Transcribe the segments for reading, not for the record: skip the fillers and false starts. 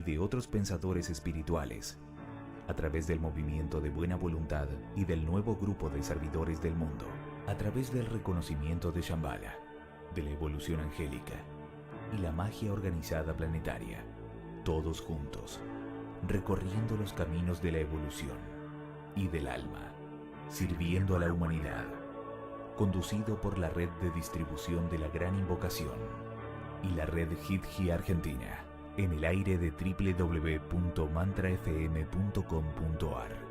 de otros pensadores espirituales, a través del movimiento de buena voluntad y del nuevo grupo de servidores del mundo, a través del reconocimiento de Shambhala, de la evolución angélica y la magia organizada planetaria, todos juntos, recorriendo los caminos de la evolución y del alma, sirviendo a la humanidad, conducido por la red de distribución de la Gran Invocación y la red Hidji Argentina, en el aire de www.mantrafm.com.ar.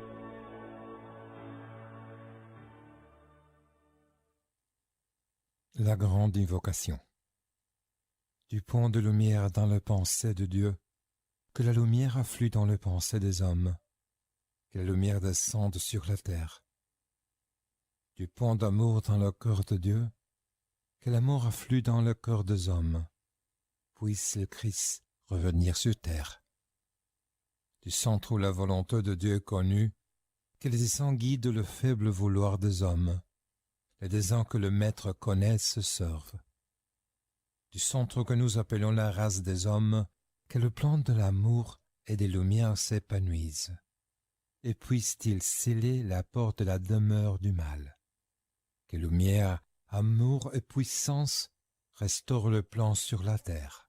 La grande invocation. Du point de lumière dans la pensée de Dieu, que la lumière afflue dans la pensée des hommes, que la lumière descende sur la terre. Du point d'amour dans le cœur de Dieu, que l'amour afflue dans le cœur des hommes, puisse le Christ revenir sur terre. Du centre où la volonté de Dieu est connue, que les desseins guident le faible vouloir des hommes, les desseins que le Maître connaît se servent. Du centre que nous appelons la race des hommes, que le plan de l'amour et des lumières s'épanouisse, et puisse-t-il sceller la porte de la demeure du mal. Que lumière, amour et puissance restaurent le plan sur la terre.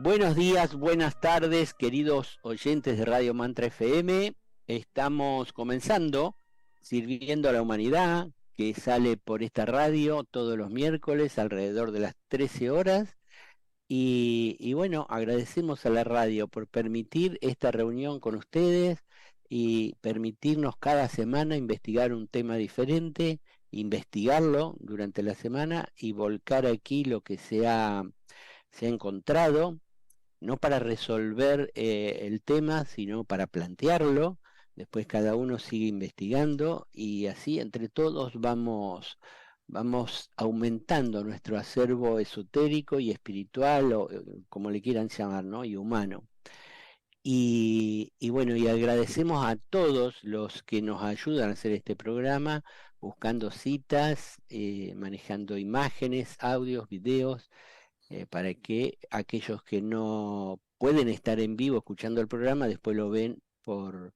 Buenos días, buenas tardes, queridos oyentes de Radio Mantra FM. Estamos comenzando Sirviendo a la Humanidad, que sale por esta radio todos los miércoles alrededor de las 13 horas. Y bueno, agradecemos a la radio por permitir esta reunión con ustedes y permitirnos cada semana investigar un tema diferente, investigarlo durante la semana y volcar aquí lo que se ha encontrado, no para resolver el tema, sino para plantearlo. Después cada uno sigue investigando y así entre todos vamos aumentando nuestro acervo esotérico y espiritual, o como le quieran llamar, ¿no? Y humano. Y bueno, y agradecemos a todos los que nos ayudan a hacer este programa, buscando citas, manejando imágenes, audios, videos, para que aquellos que no pueden estar en vivo escuchando el programa, después lo ven por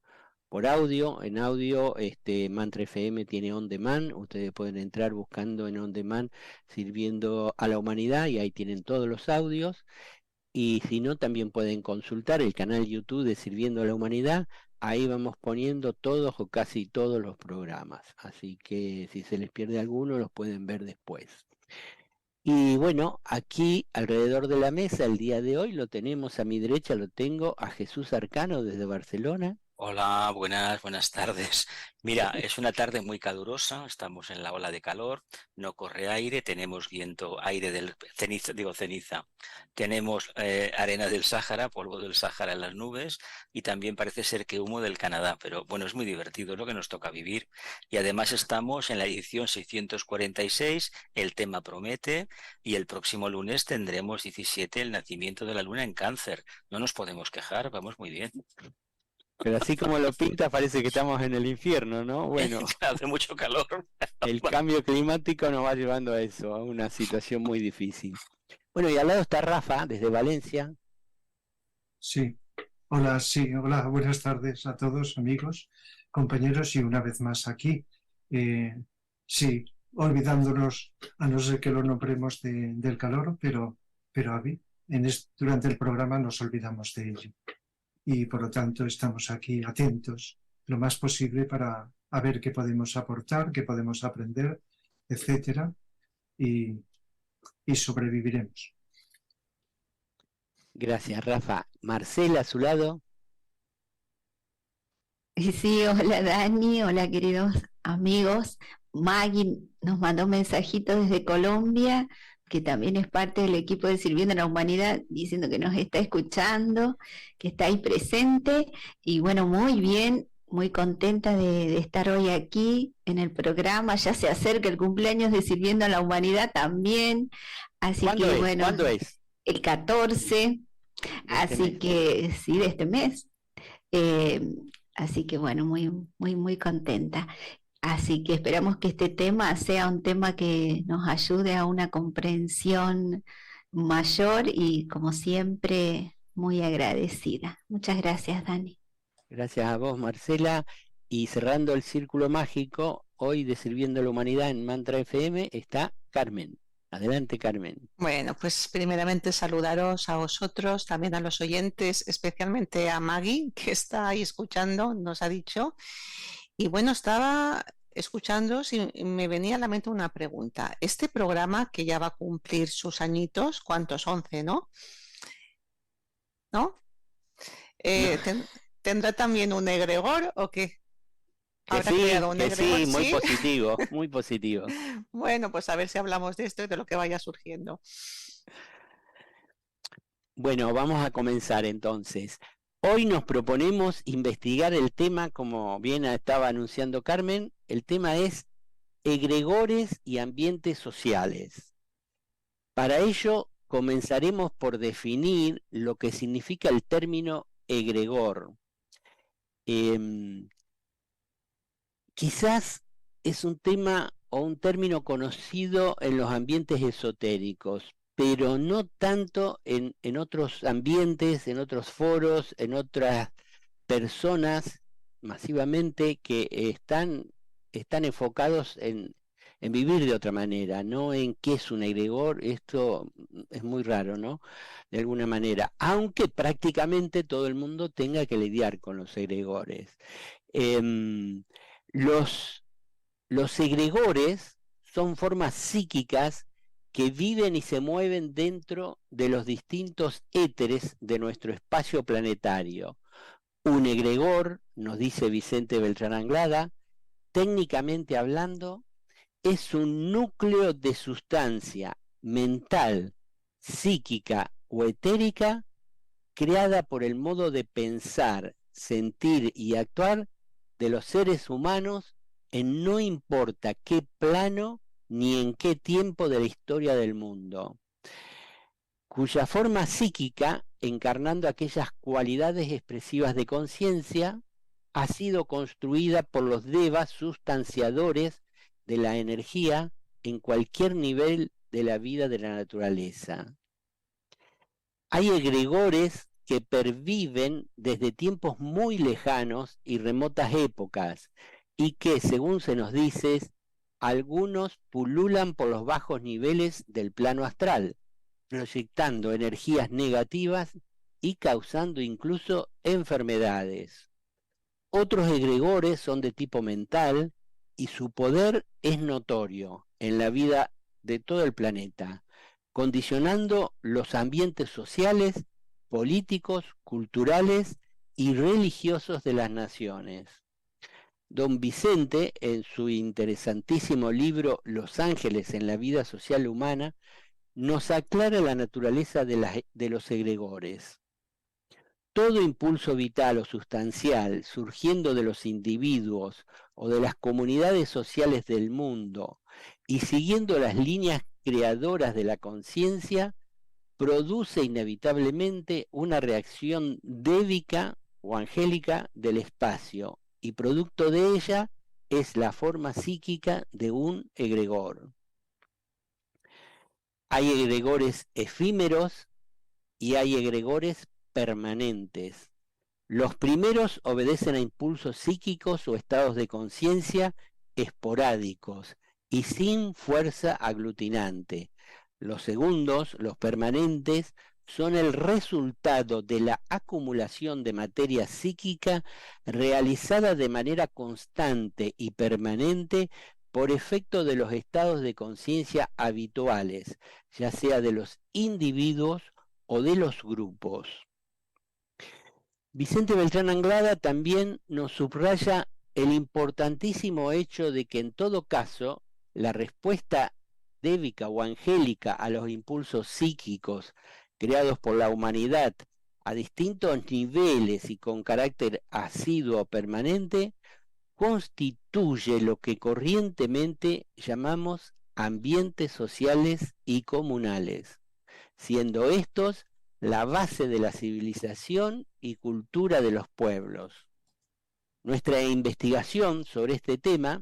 audio. En audio, Mantra FM tiene On Demand, ustedes pueden entrar buscando en On Demand Sirviendo a la Humanidad y ahí tienen todos los audios. Y si no, también pueden consultar el canal YouTube de Sirviendo a la Humanidad, ahí vamos poniendo todos o casi todos los programas, así que si se les pierde alguno los pueden ver después. Y bueno, aquí alrededor de la mesa el día de hoy lo tenemos a mi derecha, lo tengo a Jesús Arcano desde Barcelona. Hola, buenas tardes. Mira, es una tarde muy calurosa, estamos en la ola de calor, no corre aire, tenemos viento, aire del ceniza, tenemos arena del Sáhara, polvo del Sáhara en las nubes y también parece ser que humo del Canadá, pero bueno, es muy divertido, es lo que nos toca vivir. Y además estamos en la edición 646, el tema promete, y el próximo lunes tendremos 17, el nacimiento de la luna en Cáncer. No nos podemos quejar, vamos muy bien. Pero así como lo pinta parece que estamos en el infierno, ¿no? Bueno, hace mucho calor. El cambio climático nos va llevando a eso, a una situación muy difícil. Bueno, y al lado está Rafa, desde Valencia. Sí, hola, buenas tardes a todos, amigos, compañeros, y una vez más aquí. Sí, olvidándonos, a no ser que lo nombremos del calor, pero durante el programa nos olvidamos de ello. Y por lo tanto estamos aquí atentos lo más posible para ver qué podemos aportar, qué podemos aprender, etcétera, y sobreviviremos. Gracias, Rafa. Marcela, a su lado. Sí, hola Dani, hola queridos amigos. Maggie nos mandó un mensajito desde Colombia, que también es parte del equipo de Sirviendo a la Humanidad, diciendo que nos está escuchando, que está ahí presente, y bueno, muy bien, muy contenta de estar hoy aquí en el programa. Ya se acerca el cumpleaños de Sirviendo a la Humanidad también, así que bueno, ¿Cuándo es? El 14, Así mes. que sí, de este mes. Eh, Así que bueno, muy, muy, muy contenta. Así que esperamos que este tema sea un tema que nos ayude a una comprensión mayor y como siempre, muy agradecida. Muchas gracias, Dani. Gracias a vos, Marcela. Y cerrando el círculo mágico, hoy de Sirviendo a la Humanidad en Mantra FM está Carmen. Adelante, Carmen. Bueno, pues primeramente saludaros a vosotros, también a los oyentes, especialmente a Maggie, que está ahí escuchando, nos ha dicho. Y bueno, estaba escuchando y me venía a la mente una pregunta. Este programa que ya va a cumplir sus añitos, ¿cuántos? 11, ¿no? ¿No? No, ¿Tendrá también un egregor o qué? ¿Habrá creado un que egregor? sí, muy Sí. positivo, muy positivo. Bueno, pues a ver si hablamos de esto y de lo que vaya surgiendo. Bueno, vamos a comenzar entonces. Hoy nos proponemos investigar el tema, como bien estaba anunciando Carmen, el tema es egregores y ambientes sociales. Para ello, comenzaremos por definir lo que significa el término egregor. Quizás es un tema o un término conocido en los ambientes esotéricos, pero no tanto en otros ambientes, en otros foros, en otras personas masivamente que están enfocados en vivir de otra manera, no en qué es un egregor. Esto es muy raro, ¿no? De alguna manera, aunque prácticamente todo el mundo tenga que lidiar con los egregores. Em, los, los egregores son formas psíquicas que viven y se mueven dentro de los distintos éteres de nuestro espacio planetario. Un egregor, nos dice Vicente Beltrán Anglada, técnicamente hablando, es un núcleo de sustancia mental, psíquica o etérica creada por el modo de pensar, sentir y actuar de los seres humanos en no importa qué plano ni en qué tiempo de la historia del mundo, cuya forma psíquica, encarnando aquellas cualidades expresivas de conciencia, ha sido construida por los devas sustanciadores de la energía en cualquier nivel de la vida de la naturaleza. Hay egregores que perviven desde tiempos muy lejanos y remotas épocas y que, según se nos dice, algunos pululan por los bajos niveles del plano astral, proyectando energías negativas y causando incluso enfermedades. Otros egregores son de tipo mental y su poder es notorio en la vida de todo el planeta, condicionando los ambientes sociales, políticos, culturales y religiosos de las naciones. Don Vicente, en su interesantísimo libro Los ángeles en la vida social humana, nos aclara la naturaleza de los egregores. Todo impulso vital o sustancial surgiendo de los individuos o de las comunidades sociales del mundo y siguiendo las líneas creadoras de la conciencia, produce inevitablemente una reacción dévica o angélica del espacio, y producto de ella es la forma psíquica de un egregor. Hay egregores efímeros y hay egregores permanentes. Los primeros obedecen a impulsos psíquicos o estados de conciencia esporádicos y sin fuerza aglutinante. Los segundos, los permanentes, son el resultado de la acumulación de materia psíquica realizada de manera constante y permanente por efecto de los estados de conciencia habituales, ya sea de los individuos o de los grupos. Vicente Beltrán Anglada también nos subraya el importantísimo hecho de que en todo caso la respuesta dévica o angélica a los impulsos psíquicos creados por la humanidad a distintos niveles y con carácter asiduo o permanente constituye lo que corrientemente llamamos ambientes sociales y comunales, siendo estos la base de la civilización y cultura de los pueblos. Nuestra investigación sobre este tema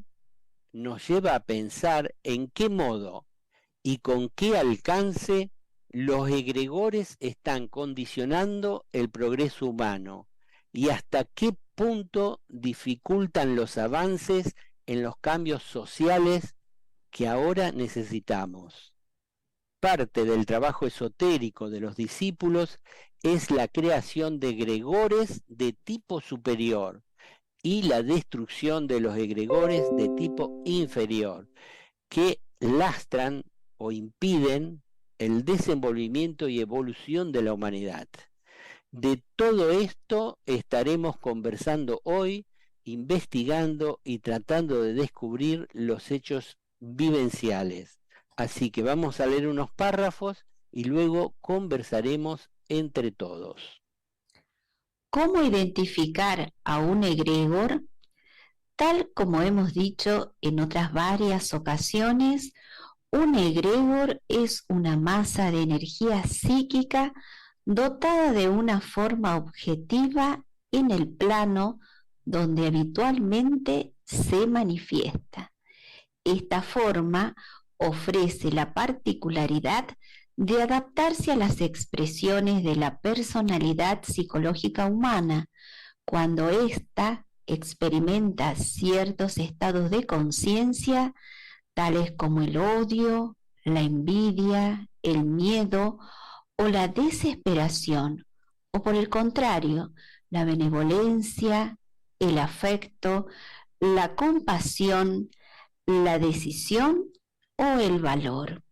nos lleva a pensar en qué modo y con qué alcance los egregores están condicionando el progreso humano y hasta qué punto dificultan los avances en los cambios sociales que ahora necesitamos. Parte del trabajo esotérico de los discípulos es la creación de egregores de tipo superior y la destrucción de los egregores de tipo inferior, que lastran o impiden el desenvolvimiento y evolución de la humanidad. De todo esto estaremos conversando hoy, investigando y tratando de descubrir los hechos vivenciales. Así que vamos a leer unos párrafos y luego conversaremos entre todos. ¿Cómo identificar a un egregor? Tal como hemos dicho en otras varias ocasiones, un egregor es una masa de energía psíquica dotada de una forma objetiva en el plano donde habitualmente se manifiesta. Esta forma ofrece la particularidad de adaptarse a las expresiones de la personalidad psicológica humana cuando ésta experimenta ciertos estados de conciencia, tales como el odio, la envidia, el miedo o la desesperación, o por el contrario, la benevolencia, el afecto, la compasión, la decisión o el valor.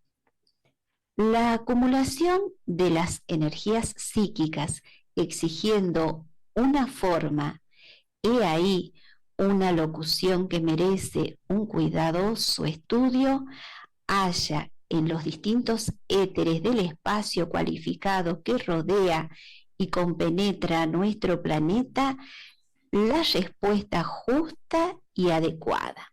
La acumulación de las energías psíquicas exigiendo una forma, he ahí una locución que merece un cuidadoso estudio, halla en los distintos éteres del espacio cualificado que rodea y compenetra nuestro planeta la respuesta justa y adecuada.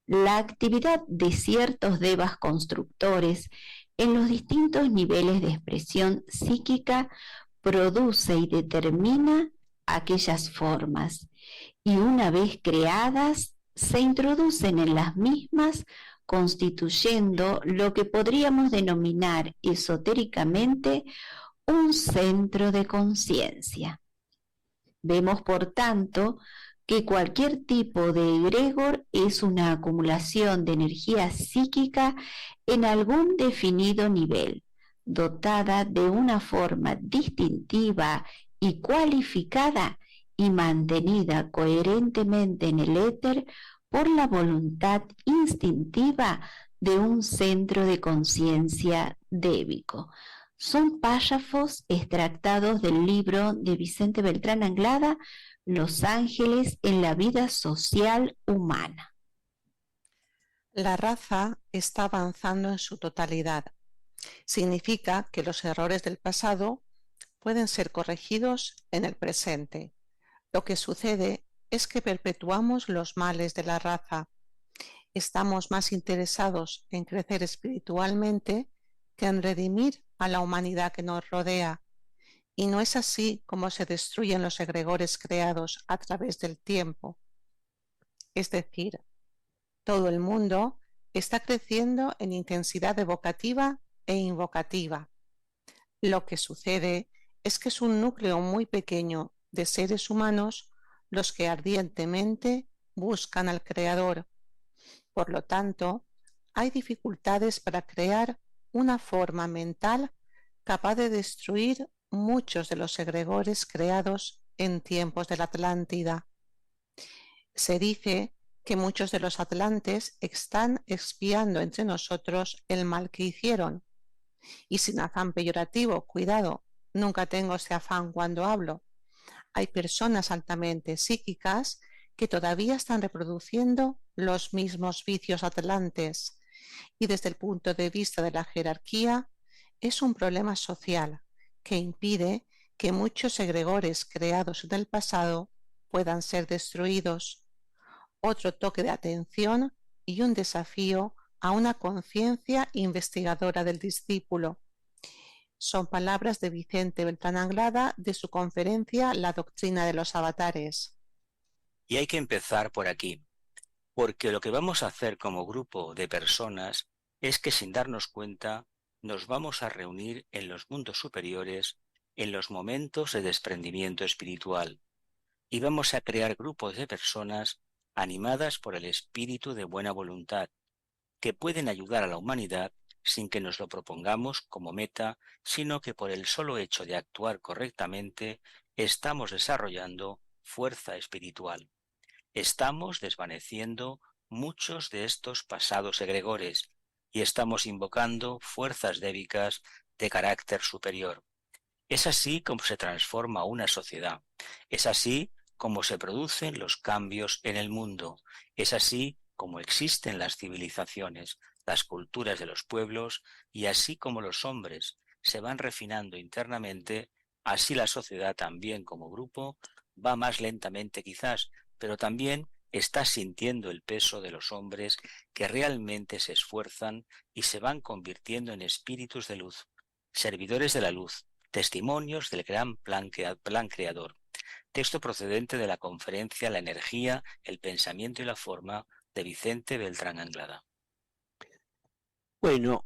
La actividad de ciertos devas constructores en los distintos niveles de expresión psíquica produce y determina aquellas formas, y una vez creadas, se introducen en las mismas, constituyendo lo que podríamos denominar esotéricamente un centro de conciencia. Vemos, por tanto, que cualquier tipo de egregor es una acumulación de energía psíquica en algún definido nivel, dotada de una forma distintiva y cualificada y mantenida coherentemente en el éter por la voluntad instintiva de un centro de conciencia débico. Son párrafos extractados del libro de Vicente Beltrán Anglada, Los ángeles en la vida social humana. La raza está avanzando en su totalidad. Significa que los errores del pasado pueden ser corregidos en el presente. Lo que sucede es que perpetuamos los males de la raza. Estamos más interesados en crecer espiritualmente que en redimir a la humanidad que nos rodea. Y no es así como se destruyen los egregores creados a través del tiempo. Es decir, todo el mundo está creciendo en intensidad evocativa e invocativa. Lo que sucede es que es un núcleo muy pequeño de seres humanos los que ardientemente buscan al Creador. Por lo tanto, hay dificultades para crear una forma mental capaz de destruir muchos de los egregores creados en tiempos de la Atlántida. Se dice que muchos de los atlantes están expiando entre nosotros el mal que hicieron. Y sin afán peyorativo, cuidado, nunca tengo ese afán cuando hablo. Hay personas altamente psíquicas que todavía están reproduciendo los mismos vicios atlantes. Y desde el punto de vista de la jerarquía, es un problema social que impide que muchos egregores creados en el pasado puedan ser destruidos. Otro toque de atención y un desafío a una conciencia investigadora del discípulo. Son palabras de Vicente Beltrán Anglada de su conferencia La doctrina de los avatares. Y hay que empezar por aquí, porque lo que vamos a hacer como grupo de personas es que sin darnos cuenta nos vamos a reunir en los mundos superiores en los momentos de desprendimiento espiritual y vamos a crear grupos de personas animadas por el espíritu de buena voluntad que pueden ayudar a la humanidad sin que nos lo propongamos como meta, sino que por el solo hecho de actuar correctamente estamos desarrollando fuerza espiritual. Estamos desvaneciendo muchos de estos pasados egregores y estamos invocando fuerzas débicas de carácter superior. Es así como se transforma una sociedad. Es así como se producen los cambios en el mundo. Es así como existen las civilizaciones, las culturas de los pueblos, y así como los hombres se van refinando internamente, así la sociedad también como grupo va más lentamente quizás, pero también está sintiendo el peso de los hombres que realmente se esfuerzan y se van convirtiendo en espíritus de luz, servidores de la luz, testimonios del gran plan creador. Texto procedente de la conferencia La energía, el pensamiento y la forma de Vicente Beltrán Anglada. Bueno,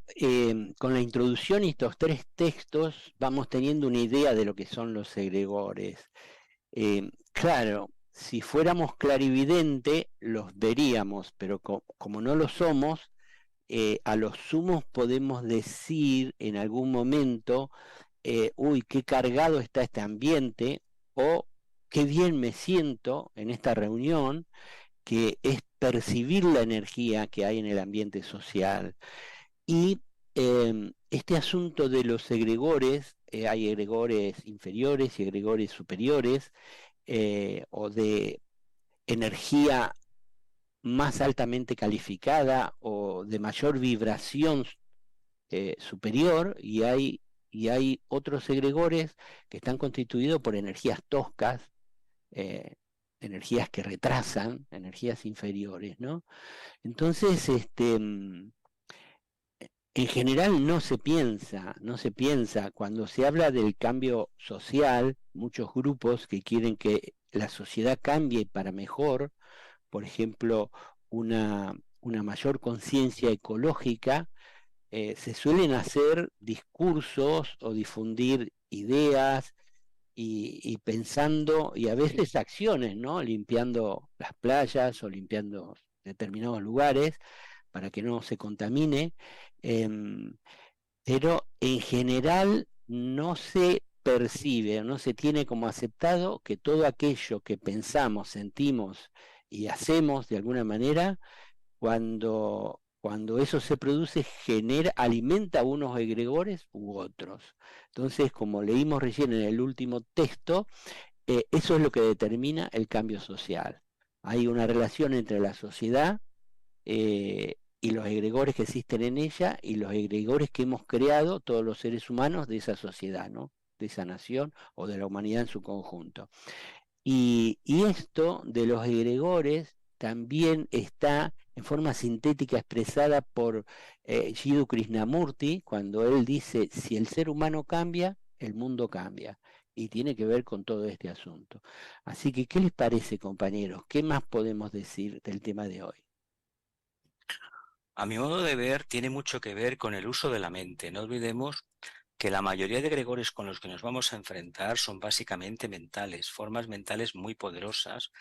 con la introducción y estos 3 textos vamos teniendo una idea de lo que son los egregores. Claro, si fuéramos clarividente los veríamos, pero como no lo somos, a lo sumo podemos decir en algún momento, uy, qué cargado está este ambiente, o qué bien me siento en esta reunión, que es percibir la energía que hay en el ambiente social. Y este asunto de los egregores, hay egregores inferiores y egregores superiores, o de energía más altamente calificada o de mayor vibración superior, y hay otros egregores que están constituidos por energías toscas, energías que retrasan, energías inferiores, ¿no? Entonces, en general no se piensa, cuando se habla del cambio social, muchos grupos que quieren que la sociedad cambie para mejor, por ejemplo, una mayor conciencia ecológica, se suelen hacer discursos o difundir ideas y pensando, y a veces acciones, ¿no? Limpiando las playas o limpiando determinados lugares para que no se contamine, pero en general no se percibe, no se tiene como aceptado que todo aquello que pensamos, sentimos y hacemos de alguna manera, cuando eso se produce, alimenta unos egregores u otros. Entonces, como leímos recién en el último texto, eso es lo que determina el cambio social. Hay una relación entre la sociedad y los egregores que existen en ella y los egregores que hemos creado todos los seres humanos de esa sociedad, ¿no? De esa nación o de la humanidad en su conjunto. Y esto de los egregores también está en forma sintética expresada por Jiddu Krishnamurti, cuando él dice, si el ser humano cambia, el mundo cambia. Y tiene que ver con todo este asunto. Así que, ¿qué les parece, compañeros? ¿Qué más podemos decir del tema de hoy? A mi modo de ver, tiene mucho que ver con el uso de la mente. No olvidemos que la mayoría de egregores con los que nos vamos a enfrentar son básicamente mentales, formas mentales muy poderosas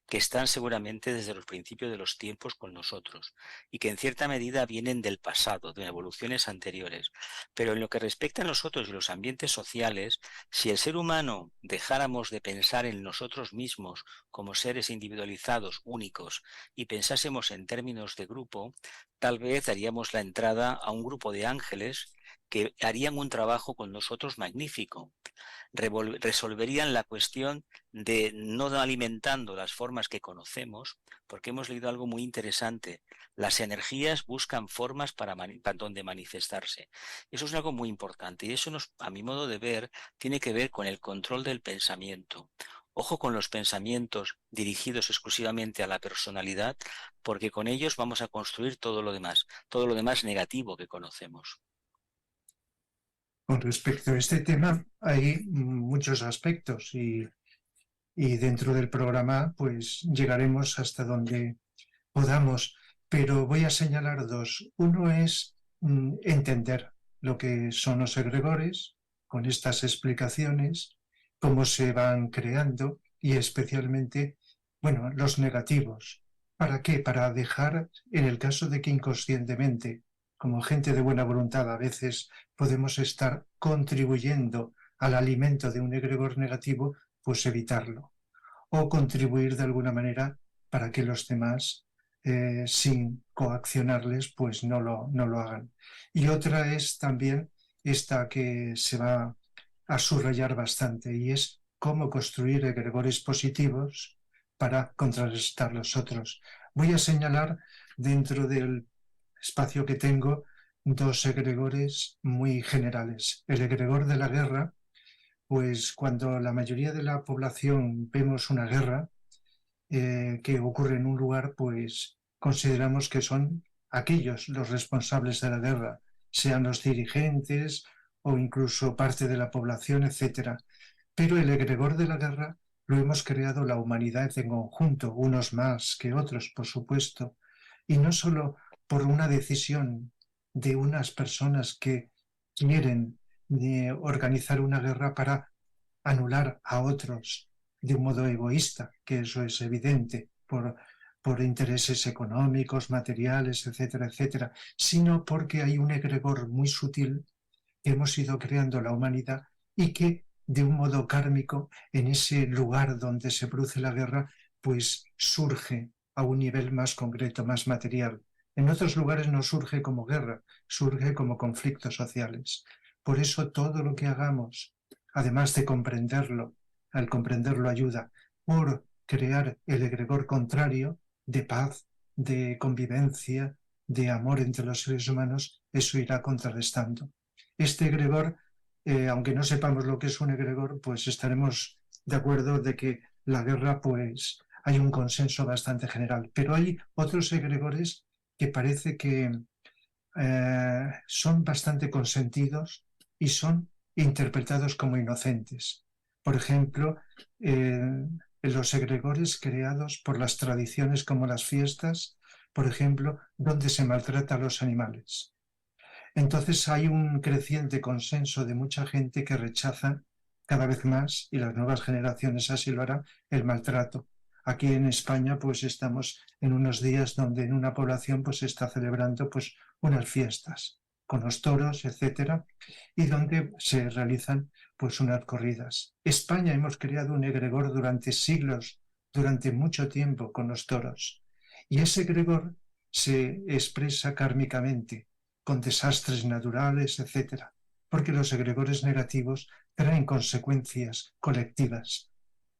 que están seguramente desde los principios de los tiempos con nosotros y que en cierta medida vienen del pasado, de evoluciones anteriores. Pero en lo que respecta a nosotros y los ambientes sociales, si el ser humano dejáramos de pensar en nosotros mismos como seres individualizados, únicos, y pensásemos en términos de grupo, tal vez daríamos la entrada a un grupo de ángeles que harían un trabajo con nosotros magnífico. Resolverían la cuestión de no alimentando las formas que conocemos, porque hemos leído algo muy interesante. Las energías buscan formas para donde manifestarse. Eso es algo muy importante y eso a mi modo de ver, tiene que ver con el control del pensamiento. Ojo con los pensamientos dirigidos exclusivamente a la personalidad, porque con ellos vamos a construir todo lo demás negativo que conocemos. Con respecto a este tema hay muchos aspectos y dentro del programa pues llegaremos hasta donde podamos, pero voy a señalar dos. Uno es entender lo que son los egregores con estas explicaciones, cómo se van creando y especialmente, bueno, los negativos. ¿Para qué? Para dejar, en el caso de que inconscientemente, como gente de buena voluntad, a veces podemos estar contribuyendo al alimento de un egregor negativo, pues evitarlo. O contribuir de alguna manera para que los demás, sin coaccionarles, pues no lo hagan. Y otra es también esta que se va a subrayar bastante, y es cómo construir egregores positivos para contrarrestar los otros. Voy a señalar dentro del espacio que tengo dos egregores muy generales. El egregor de la guerra, pues cuando la mayoría de la población vemos una guerra que ocurre en un lugar, pues consideramos que son aquellos los responsables de la guerra, sean los dirigentes o incluso parte de la población, etc. Pero el egregor de la guerra lo hemos creado la humanidad en conjunto, unos más que otros, por supuesto, y no solo por una decisión de unas personas que quieren organizar una guerra para anular a otros de un modo egoísta, que eso es evidente, por intereses económicos, materiales, etcétera, etcétera, sino porque hay un egregor muy sutil que hemos ido creando la humanidad y que de un modo kármico en ese lugar donde se produce la guerra pues surge a un nivel más concreto, más material. En otros lugares no surge como guerra, surge como conflictos sociales. Por eso todo lo que hagamos, además de comprenderlo, al comprenderlo ayuda, por crear el egregor contrario de paz, de convivencia, de amor entre los seres humanos, eso irá contrarrestando. Este egregor, aunque no sepamos lo que es un egregor, pues estaremos de acuerdo de que la guerra, pues hay un consenso bastante general. Pero hay otros egregores que parece que son bastante consentidos y son interpretados como inocentes. Por ejemplo, los egregores creados por las tradiciones como las fiestas, por ejemplo, donde se maltrata a los animales. Entonces hay un creciente consenso de mucha gente que rechaza cada vez más, y las nuevas generaciones así lo harán, el maltrato. Aquí en España pues estamos en unos días donde en una población pues se está celebrando pues unas fiestas con los toros, etcétera, y donde se realizan pues unas corridas. España hemos creado un egregor durante siglos, durante mucho tiempo con los toros, y ese egregor se expresa kármicamente con desastres naturales, etcétera, porque los egregores negativos traen consecuencias colectivas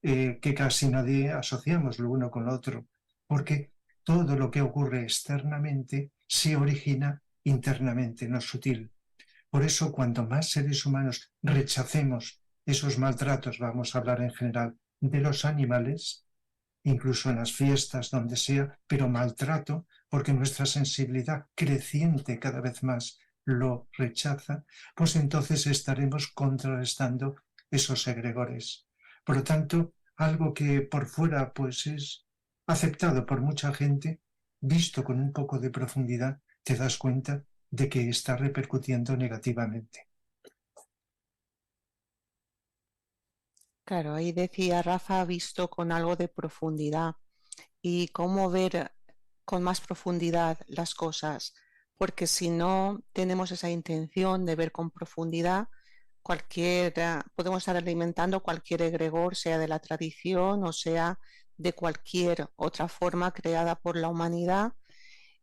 que casi nadie asociamos lo uno con lo otro, porque todo lo que ocurre externamente se origina internamente, no sutil. Por eso, cuanto más seres humanos rechacemos esos maltratos, vamos a hablar en general de los animales, incluso en las fiestas, donde sea, pero maltrato, porque nuestra sensibilidad creciente cada vez más lo rechaza, pues entonces estaremos contrarrestando esos egregores. Por lo tanto, algo que por fuera pues es aceptado por mucha gente, visto con un poco de profundidad, te das cuenta de que está repercutiendo negativamente. Claro, ahí decía Rafa, visto con algo de profundidad y cómo ver con más profundidad las cosas, porque si no tenemos esa intención de ver con profundidad, podemos estar alimentando cualquier egregor, sea de la tradición o sea de cualquier otra forma creada por la humanidad,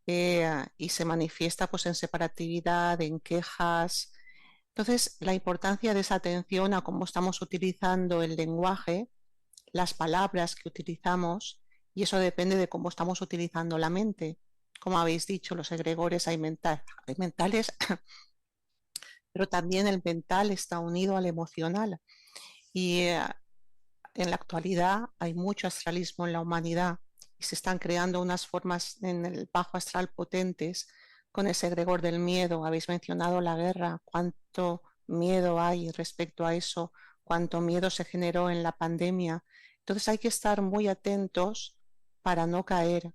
y se manifiesta pues en separatividad, en quejas. Entonces, la importancia de esa atención a cómo estamos utilizando el lenguaje, las palabras que utilizamos, y eso depende de cómo estamos utilizando la mente. Como habéis dicho, los egregores hay mentales, pero también el mental está unido al emocional. Y en la actualidad hay mucho astralismo en la humanidad y se están creando unas formas en el bajo astral potentes con ese egregor del miedo. Habéis mencionado la guerra, cuánto miedo hay respecto a eso, cuánto miedo se generó en la pandemia. Entonces hay que estar muy atentos para no caer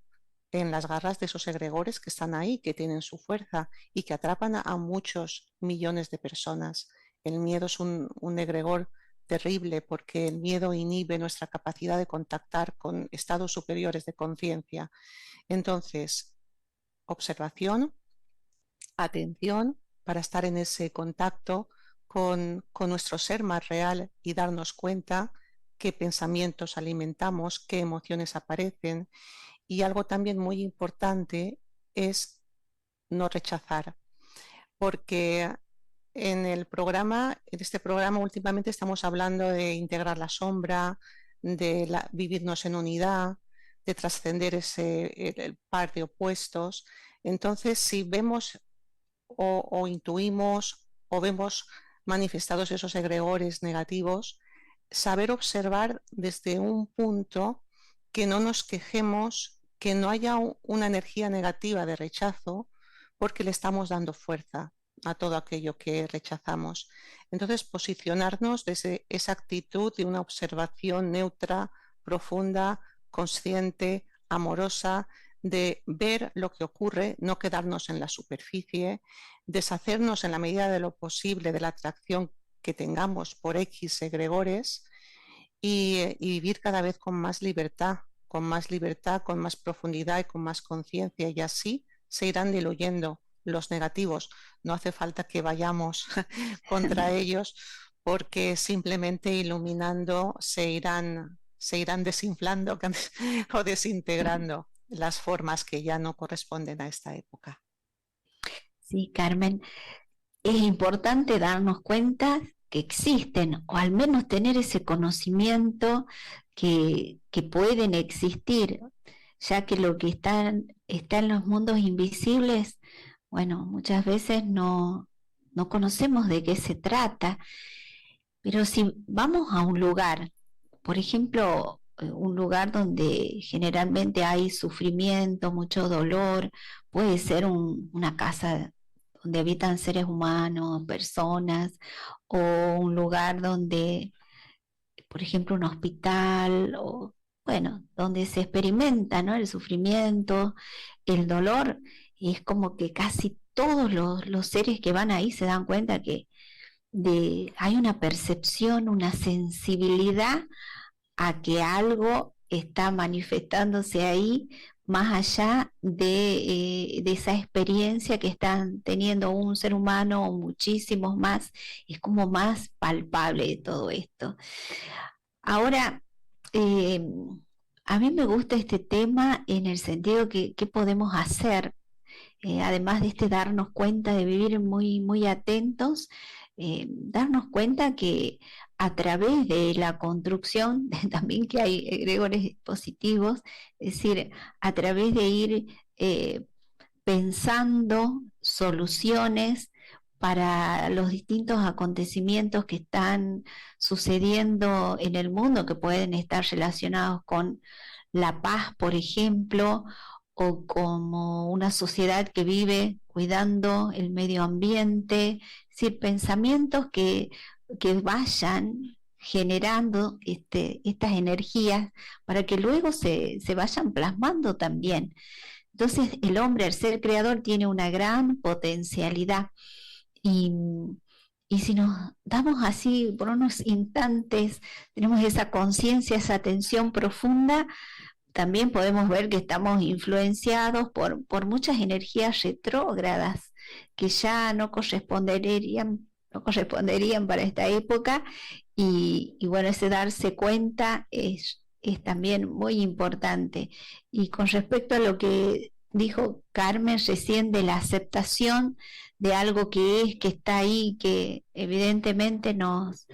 en las garras de esos egregores que están ahí, que tienen su fuerza y que atrapan a muchos millones de personas. El miedo es un egregor terrible porque el miedo inhibe nuestra capacidad de contactar con estados superiores de conciencia. Entonces, observación, atención para estar en ese contacto con nuestro ser más real y darnos cuenta qué pensamientos alimentamos, qué emociones aparecen. Y algo también muy importante es no rechazar, porque en este programa últimamente estamos hablando de integrar la sombra, de vivirnos en unidad, de trascender el par de opuestos. Entonces, si vemos o intuimos o vemos manifestados esos egregores negativos, saber observar desde un punto que no nos quejemos, que no haya una energía negativa de rechazo, porque le estamos dando fuerza a todo aquello que rechazamos. Entonces, posicionarnos desde esa actitud de una observación neutra, profunda, consciente, amorosa, de ver lo que ocurre, no quedarnos en la superficie, deshacernos en la medida de lo posible de la atracción que tengamos por X egregores y vivir cada vez con más libertad, con más profundidad y con más conciencia, y así se irán diluyendo los negativos. No hace falta que vayamos contra ellos, porque simplemente iluminando se irán desinflando o desintegrando las formas que ya no corresponden a esta época. Sí, Carmen, es importante darnos cuenta que existen, o al menos tener ese conocimiento que pueden existir, ya que lo que está en los mundos invisibles, bueno, muchas veces no conocemos de qué se trata, pero si vamos a un lugar, por ejemplo, un lugar donde generalmente hay sufrimiento, mucho dolor, puede ser una casa donde habitan seres humanos, personas, o un lugar donde, por ejemplo, un hospital, o bueno, donde se experimenta, ¿no?, el sufrimiento, el dolor, y es como que casi todos los seres que van ahí se dan cuenta que hay una percepción, una sensibilidad a que algo está manifestándose ahí más allá de esa experiencia que están teniendo un ser humano o muchísimos más. Es como más palpable todo esto. Ahora, a mí me gusta este tema en el sentido que qué podemos hacer, además de darnos cuenta, de vivir muy, muy atentos, darnos cuenta que a través de la construcción, también que hay egregores positivos, es decir, a través de ir pensando soluciones para los distintos acontecimientos que están sucediendo en el mundo, que pueden estar relacionados con la paz, por ejemplo, o como una sociedad que vive cuidando el medio ambiente, es decir, pensamientos que vayan generando estas energías para que luego se vayan plasmando también. Entonces el hombre, el ser creador, tiene una gran potencialidad, y si nos damos así por unos instantes, tenemos esa conciencia, esa atención profunda, también podemos ver que estamos influenciados por muchas energías retrógradas que ya no corresponderían para esta época, y bueno, ese darse cuenta es también muy importante. Y con respecto a lo que dijo Carmen recién de la aceptación de algo que está ahí, que evidentemente nos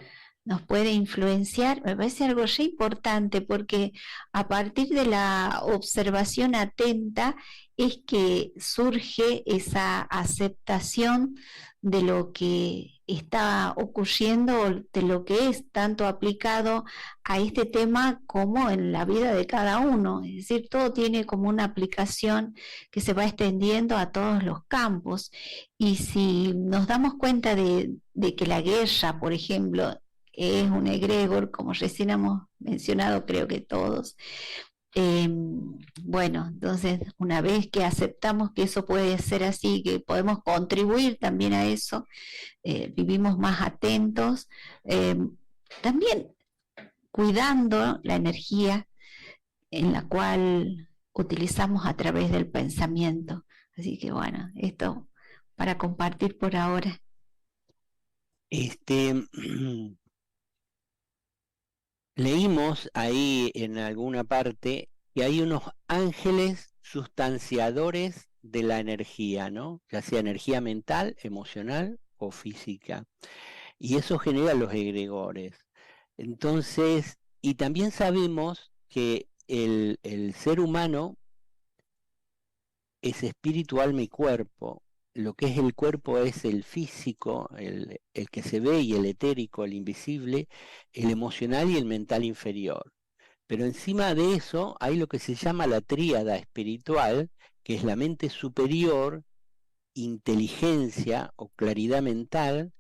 puede influenciar, me parece algo re importante, porque a partir de la observación atenta es que surge esa aceptación de lo que está ocurriendo, de lo que es tanto aplicado a este tema como en la vida de cada uno. Es decir, todo tiene como una aplicación que se va extendiendo a todos los campos. Y si nos damos cuenta de que la guerra, por ejemplo, es un egregor, como recién hemos mencionado, creo que todos. Bueno, entonces una vez que aceptamos que eso puede ser así, que podemos contribuir también a eso, vivimos más atentos, también cuidando la energía en la cual utilizamos a través del pensamiento. Así que bueno, esto para compartir por ahora. Leímos ahí en alguna parte que hay unos ángeles sustanciadores de la energía, ¿no? Ya sea energía mental, emocional o física. Y eso genera los egregores. Entonces, y también sabemos que el ser humano es espíritu, alma y cuerpo. Lo que es el cuerpo es el físico, el que se ve, y el etérico, el invisible, el emocional y el mental inferior. Pero encima de eso hay lo que se llama la tríada espiritual, que es la mente superior, inteligencia o claridad mental.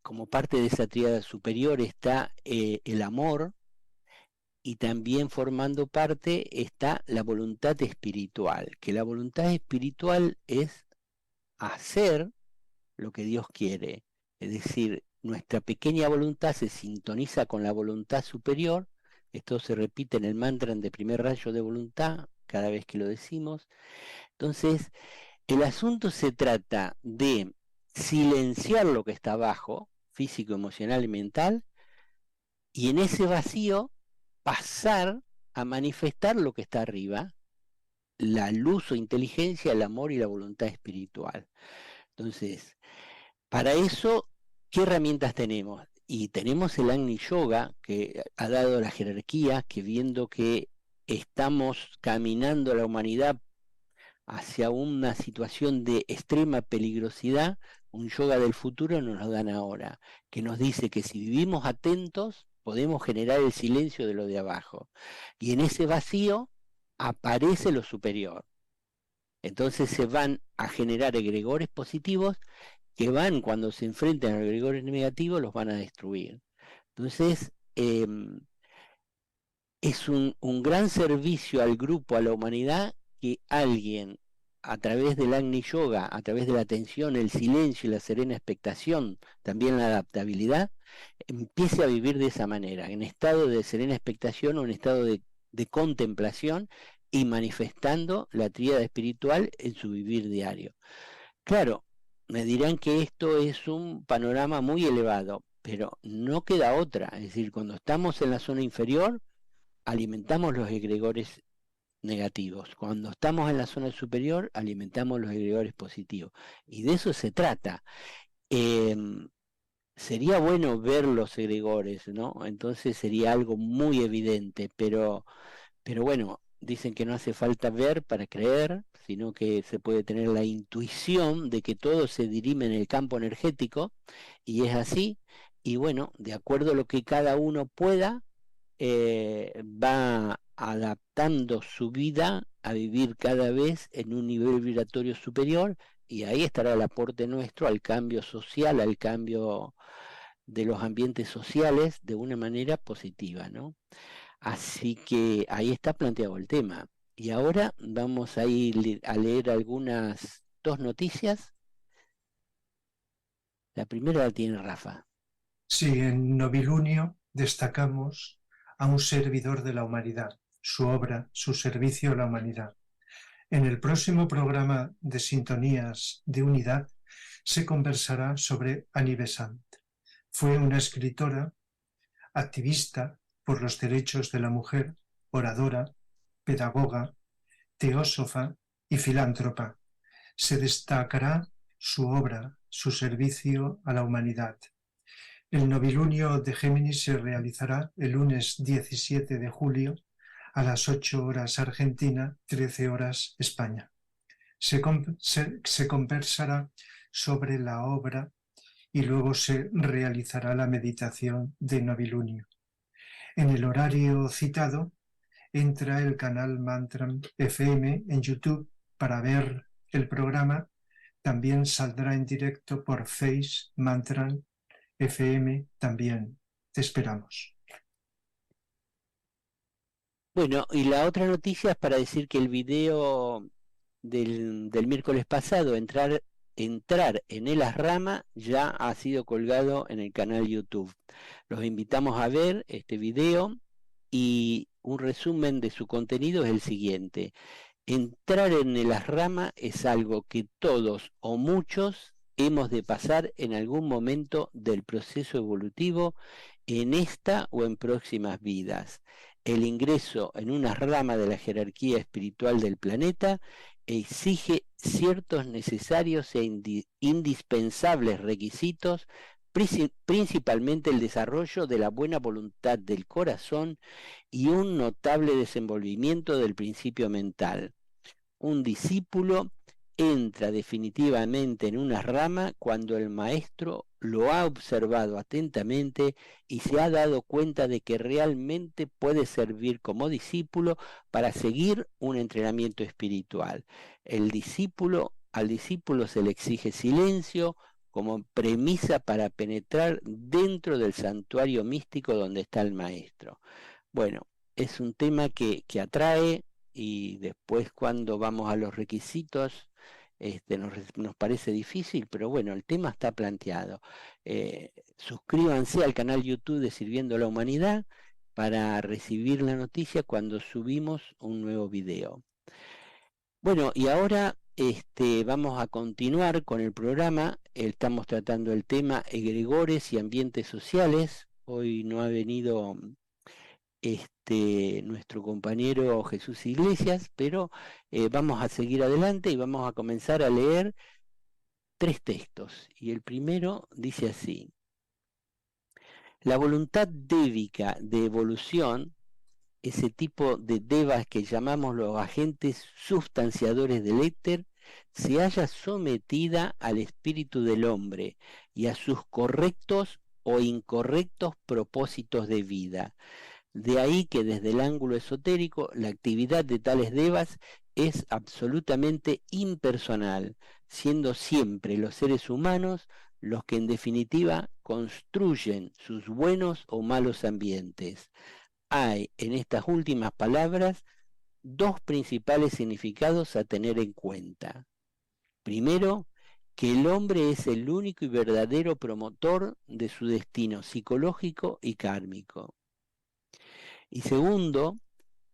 Como parte de esa tríada superior está el amor, y también formando parte está la voluntad espiritual, que la voluntad espiritual es hacer lo que Dios quiere. Es decir, nuestra pequeña voluntad se sintoniza con la voluntad superior. Esto se repite en el mantra de primer rayo de voluntad cada vez que lo decimos. Entonces, el asunto se trata de silenciar lo que está abajo, físico, emocional y mental, y en ese vacío pasar a manifestar lo que está arriba, la luz o inteligencia, el amor y la voluntad espiritual. Entonces, para eso, ¿qué herramientas tenemos? Y tenemos el Agni Yoga, que ha dado la jerarquía, que viendo que estamos caminando la humanidad hacia una situación de extrema peligrosidad, un yoga del futuro nos lo dan ahora, que nos dice que si vivimos atentos, podemos generar el silencio de lo de abajo. Y en ese vacío aparece lo superior. Entonces se van a generar egregores positivos que van, cuando se enfrentan a los egregores negativos, los van a destruir. Entonces, es un gran servicio al grupo, a la humanidad, que alguien, a través del Agni Yoga, a través de la atención, el silencio y la serena expectación, también la adaptabilidad, empiece a vivir de esa manera, en estado de serena expectación o en estado de contemplación, y manifestando la tríada espiritual en su vivir diario. Claro, me dirán que esto es un panorama muy elevado, pero no queda otra. Es decir, cuando estamos en la zona inferior, alimentamos los egregores negativos. Cuando estamos en la zona superior, alimentamos los egregores positivos. Y de eso se trata. Sería bueno ver los egregores, ¿no? Entonces sería algo muy evidente, pero bueno, dicen que no hace falta ver para creer, sino que se puede tener la intuición de que todo se dirime en el campo energético, y es así. Y bueno, de acuerdo a lo que cada uno pueda, va adaptando su vida a vivir cada vez en un nivel vibratorio superior, y ahí estará el aporte nuestro al cambio social, al cambio de los ambientes sociales de una manera positiva, ¿no? Así que ahí está planteado el tema. Y ahora vamos a ir a leer algunas dos noticias. La primera la tiene Rafa. Sí, en Novilunio destacamos a un servidor de la humanidad, su obra, su servicio a la humanidad. En el próximo programa de Sintonías de Unidad se conversará sobre Annie Besant. Fue una escritora, activista por los derechos de la mujer, oradora, pedagoga, teósofa y filántropa. Se destacará su obra, su servicio a la humanidad. El novilunio de Géminis se realizará el lunes 17 de julio a las 8 horas Argentina, 13 horas España. Se conversará sobre la obra y luego se realizará la meditación de novilunio. En el horario citado, entra el canal Mantram FM en YouTube para ver el programa. También saldrá en directo por Face Mantram FM también. Te esperamos. Bueno, y la otra noticia es para decir que el video del miércoles pasado, entrar en el Asrama, ya ha sido colgado en el canal YouTube. Los invitamos a ver este video y un resumen de su contenido es el siguiente. Entrar en el Asrama es algo que todos o muchos hemos de pasar en algún momento del proceso evolutivo en esta o en próximas vidas. El ingreso en una rama de la jerarquía espiritual del planeta exige ciertos necesarios e indispensables requisitos, principalmente el desarrollo de la buena voluntad del corazón y un notable desenvolvimiento del principio mental. Un discípulo entra definitivamente en una rama cuando el maestro lo ha observado atentamente y se ha dado cuenta de que realmente puede servir como discípulo para seguir un entrenamiento espiritual. Al discípulo se le exige silencio como premisa para penetrar dentro del santuario místico donde está el maestro. Bueno, es un tema que atrae, y después cuando vamos a los requisitos nos parece difícil, pero bueno, el tema está planteado. Suscríbanse al canal YouTube de Sirviendo a la Humanidad para recibir la noticia cuando subimos un nuevo video. Bueno, y ahora vamos a continuar con el programa. Estamos tratando el tema egregores y ambientes sociales. Hoy no ha venido nuestro compañero Jesús Iglesias, pero vamos a seguir adelante y vamos a comenzar a leer 3 textos. Y el primero dice así: la voluntad dévica de evolución, ese tipo de devas que llamamos los agentes sustanciadores del éter, se halla sometida al espíritu del hombre y a sus correctos o incorrectos propósitos de vida. De ahí que desde el ángulo esotérico la actividad de tales devas es absolutamente impersonal, siendo siempre los seres humanos los que en definitiva construyen sus buenos o malos ambientes. Hay en estas últimas palabras 2 principales significados a tener en cuenta. Primero, que el hombre es el único y verdadero promotor de su destino psicológico y kármico. Y segundo,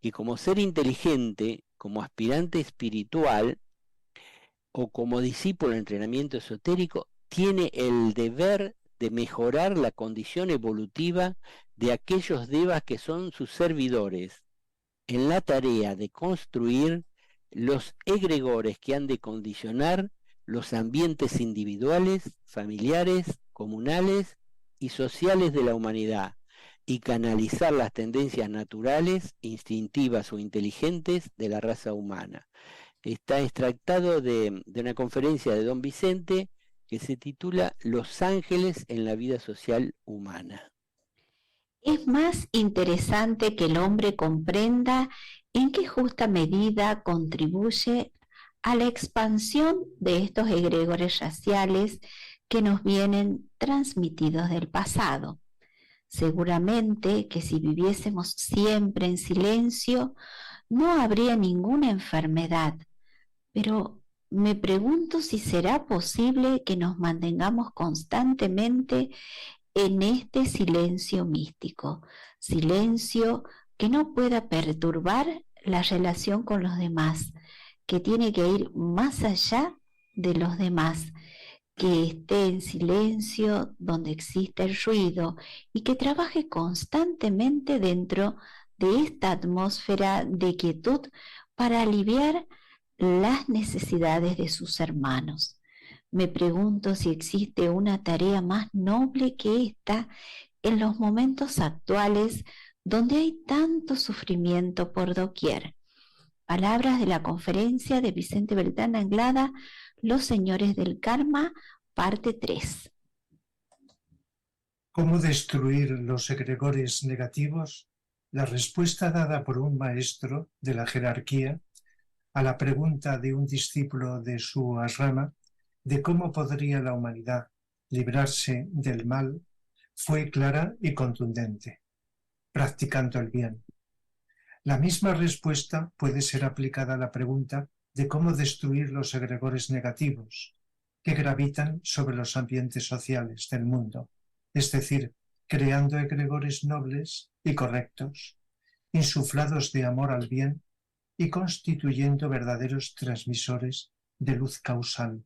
que como ser inteligente, como aspirante espiritual o como discípulo en entrenamiento esotérico, tiene el deber de mejorar la condición evolutiva de aquellos devas que son sus servidores, en la tarea de construir los egregores que han de condicionar los ambientes individuales, familiares, comunales y sociales de la humanidad, y canalizar las tendencias naturales, instintivas o inteligentes de la raza humana. Está extractado de una conferencia de Don Vicente que se titula Los ángeles en la vida social humana. Es más interesante que el hombre comprenda en qué justa medida contribuye a la expansión de estos egregores raciales que nos vienen transmitidos del pasado. Seguramente que si viviésemos siempre en silencio, no habría ninguna enfermedad, pero me pregunto si será posible que nos mantengamos constantemente en este silencio místico, silencio que no pueda perturbar la relación con los demás, que tiene que ir más allá de los demás, que esté en silencio donde existe el ruido y que trabaje constantemente dentro de esta atmósfera de quietud para aliviar las necesidades de sus hermanos. Me pregunto si existe una tarea más noble que esta en los momentos actuales donde hay tanto sufrimiento por doquier. Palabras de la conferencia de Vicente Beltrán Anglada, Los Señores del Karma, parte 3. ¿Cómo destruir los egregores negativos? La respuesta dada por un maestro de la jerarquía a la pregunta de un discípulo de su asrama de cómo podría la humanidad librarse del mal fue clara y contundente: practicando el bien. La misma respuesta puede ser aplicada a la pregunta de cómo destruir los egregores negativos que gravitan sobre los ambientes sociales del mundo, es decir, creando egregores nobles y correctos, insuflados de amor al bien y constituyendo verdaderos transmisores de luz causal.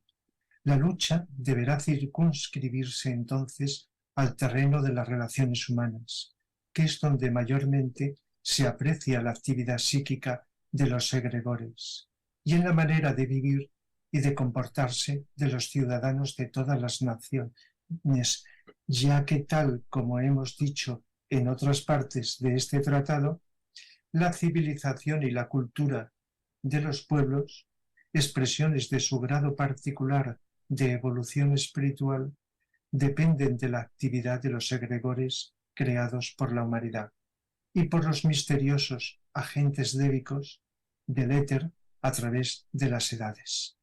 La lucha deberá circunscribirse entonces al terreno de las relaciones humanas, que es donde mayormente se aprecia la actividad psíquica de los egregores, y en la manera de vivir y de comportarse de los ciudadanos de todas las naciones, ya que tal como hemos dicho en otras partes de este tratado, la civilización y la cultura de los pueblos, expresiones de su grado particular de evolución espiritual, dependen de la actividad de los egregores creados por la humanidad y por los misteriosos agentes débicos del éter a través de las edades.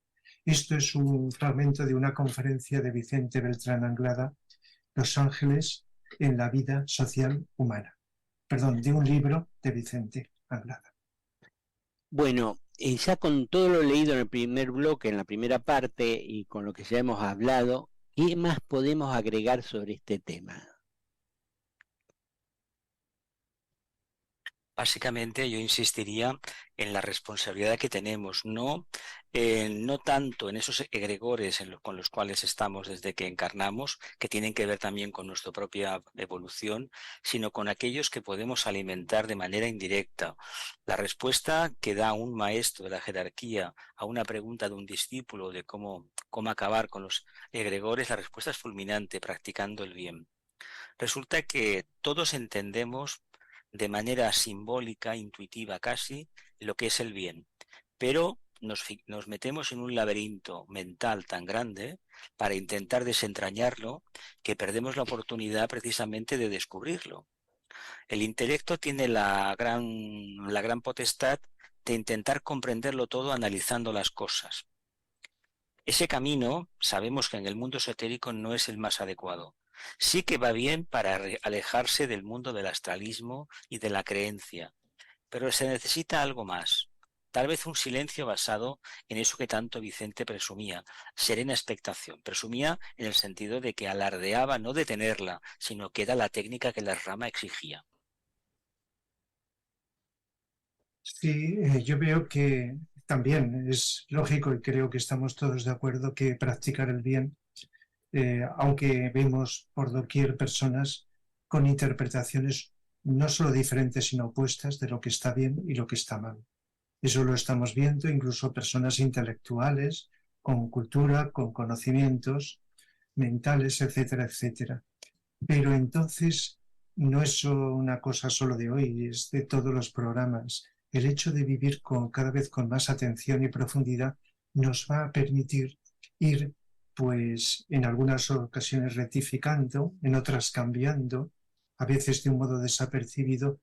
Esto es un fragmento de una conferencia de Vicente Beltrán Anglada, Los Ángeles en la vida social humana. Perdón, de un libro de Vicente Anglada. Bueno, ya con todo lo leído en el primer bloque, en la primera parte, y con lo que ya hemos hablado, ¿qué más podemos agregar sobre este tema? Básicamente yo insistiría en la responsabilidad que tenemos, no tanto en esos egregores con los cuales estamos desde que encarnamos, que tienen que ver también con nuestra propia evolución, sino con aquellos que podemos alimentar de manera indirecta. La respuesta que da un maestro de la jerarquía a una pregunta de un discípulo de cómo acabar con los egregores, la respuesta es fulminante: practicando el bien. Resulta que todos entendemos de manera simbólica, intuitiva casi, lo que es el bien, pero nos metemos en un laberinto mental tan grande para intentar desentrañarlo que perdemos la oportunidad precisamente de descubrirlo. El intelecto tiene la gran potestad de intentar comprenderlo todo analizando las cosas. Ese camino sabemos que en el mundo esotérico no es el más adecuado. Sí que va bien para alejarse del mundo del astralismo y de la creencia, pero se necesita algo más. Tal vez un silencio basado en eso que tanto Vicente presumía, serena expectación. Presumía en el sentido de que alardeaba no de tenerla, sino que era la técnica que la rama exigía. Sí, yo veo que también es lógico y creo que estamos todos de acuerdo que practicar el bien, aunque vemos por doquier personas con interpretaciones no solo diferentes sino opuestas de lo que está bien y lo que está mal. Eso lo estamos viendo, incluso personas intelectuales, con cultura, con conocimientos mentales, etcétera, etcétera. Pero entonces no es una cosa solo de hoy, es de todos los programas. El hecho de vivir cada vez con más atención y profundidad nos va a permitir ir, pues, en algunas ocasiones rectificando, en otras cambiando, a veces de un modo desapercibido,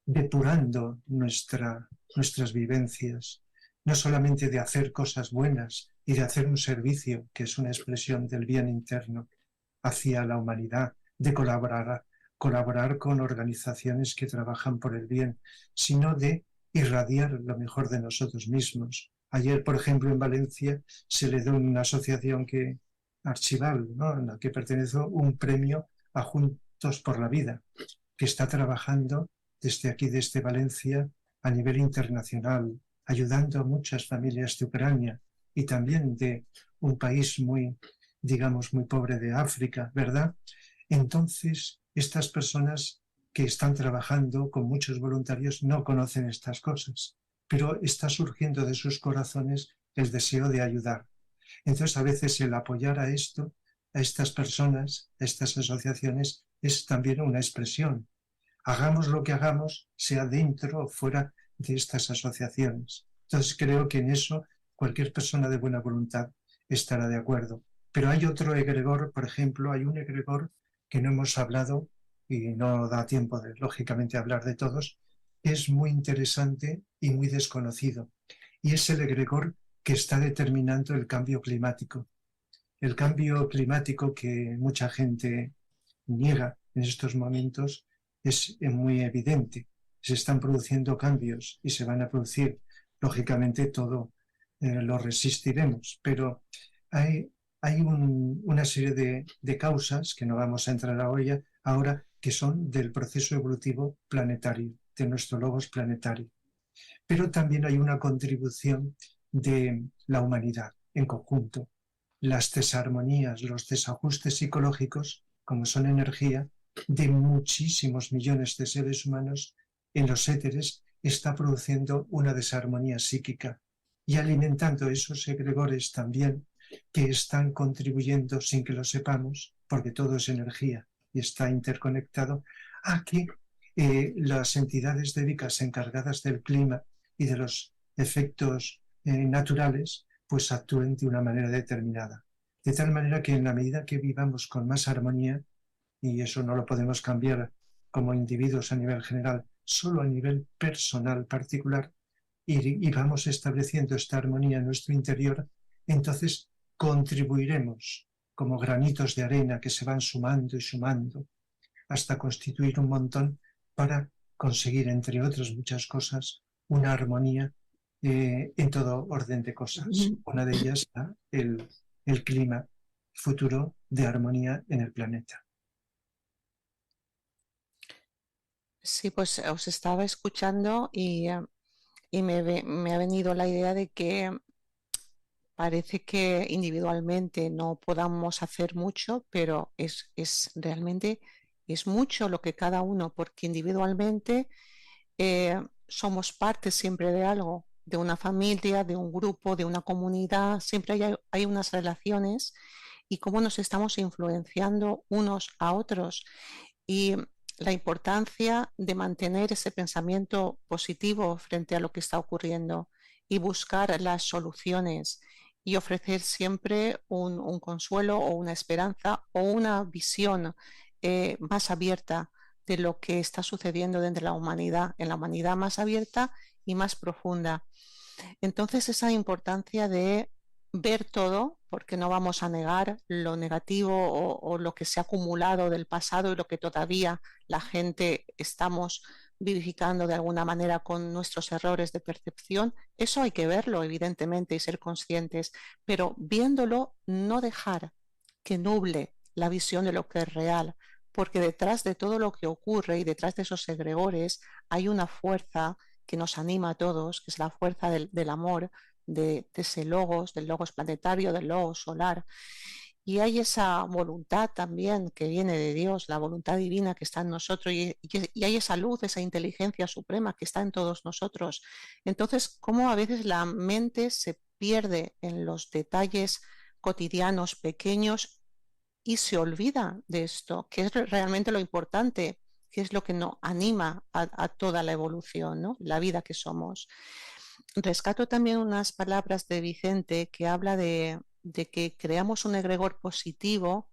depurando nuestras vivencias, no solamente de hacer cosas buenas y de hacer un servicio, que es una expresión del bien interno, hacia la humanidad, de colaborar con organizaciones que trabajan por el bien, sino de irradiar lo mejor de nosotros mismos. Ayer, por ejemplo, en Valencia se le dio una asociación archival, ¿no?, a la que pertenezco, un premio a Juntos por la Vida, que está trabajando desde aquí, desde Valencia, a nivel internacional, ayudando a muchas familias de Ucrania y también de un país muy pobre de África, ¿verdad? Entonces, estas personas que están trabajando con muchos voluntarios no conocen estas cosas, pero está surgiendo de sus corazones el deseo de ayudar. Entonces, a veces el apoyar a estas personas, a estas asociaciones, es también una expresión. Hagamos lo que hagamos, sea dentro o fuera de estas asociaciones. Entonces, creo que en eso cualquier persona de buena voluntad estará de acuerdo. Pero hay otro egregor, por ejemplo, hay un egregor que no hemos hablado y no da tiempo de, lógicamente, hablar de todos, es muy interesante y muy desconocido, y es el egregor que está determinando el cambio climático. El cambio climático que mucha gente niega en estos momentos es muy evidente. Se están produciendo cambios y se van a producir. Lógicamente todo lo resistiremos, pero hay una serie de causas que no vamos a entrar ahora que son del proceso evolutivo planetario, de nuestro logos planetario. Pero también hay una contribución de la humanidad en conjunto. Las desarmonías, los desajustes psicológicos, como son energía, de muchísimos millones de seres humanos en los éteres, está produciendo una desarmonía psíquica y alimentando esos egregores también que están contribuyendo sin que lo sepamos, porque todo es energía y está interconectado, a que las entidades débicas encargadas del clima y de los efectos naturales pues actúen de una manera determinada. De tal manera que en la medida que vivamos con más armonía, y eso no lo podemos cambiar como individuos a nivel general, solo a nivel personal particular, y vamos estableciendo esta armonía en nuestro interior, entonces contribuiremos como granitos de arena que se van sumando y sumando hasta constituir un montón para conseguir, entre otras muchas cosas, una armonía en todo orden de cosas. Una de ellas el clima futuro de armonía en el planeta. Sí, pues os estaba escuchando y me ha venido la idea de que parece que individualmente no podamos hacer mucho, pero realmente es mucho lo que cada uno, porque individualmente somos parte siempre de algo, de una familia, de un grupo, de una comunidad, siempre hay unas relaciones y cómo nos estamos influenciando unos a otros. Y la importancia de mantener ese pensamiento positivo frente a lo que está ocurriendo y buscar las soluciones y ofrecer siempre un consuelo o una esperanza o una visión más abierta de lo que está sucediendo dentro de la humanidad, en la humanidad más abierta y más profunda. Entonces, esa importancia de ver todo, porque no vamos a negar lo negativo o lo que se ha acumulado del pasado y lo que todavía la gente estamos vivificando de alguna manera con nuestros errores de percepción. Eso hay que verlo, evidentemente, y ser conscientes, pero viéndolo, no dejar que nuble la visión de lo que es real, porque detrás de todo lo que ocurre y detrás de esos egregores hay una fuerza que nos anima a todos, que es la fuerza del amor, de ese logos, del logos planetario, del logos solar. Y hay esa voluntad también que viene de Dios, la voluntad divina que está en nosotros, y hay esa luz, esa inteligencia suprema que está en todos nosotros. Entonces, cómo a veces la mente se pierde en los detalles cotidianos pequeños y se olvida de esto, que es realmente lo importante, que es lo que nos anima a toda la evolución, ¿no? La vida que somos. Rescato también unas palabras de Vicente que habla de que creamos un egregor positivo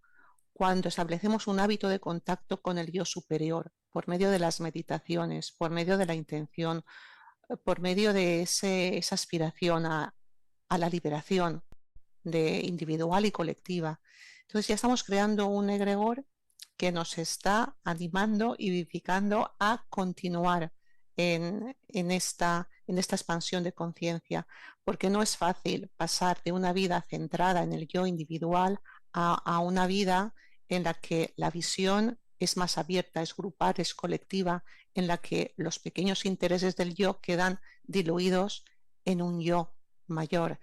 cuando establecemos un hábito de contacto con el yo superior, por medio de las meditaciones, por medio de la intención, por medio de esa aspiración a la liberación individual y colectiva. Entonces ya estamos creando un egregor que nos está animando y vivificando a continuar en esta expansión de conciencia, porque no es fácil pasar de una vida centrada en el yo individual a una vida en la que la visión es más abierta, es grupal, es colectiva, en la que los pequeños intereses del yo quedan diluidos en un yo mayor.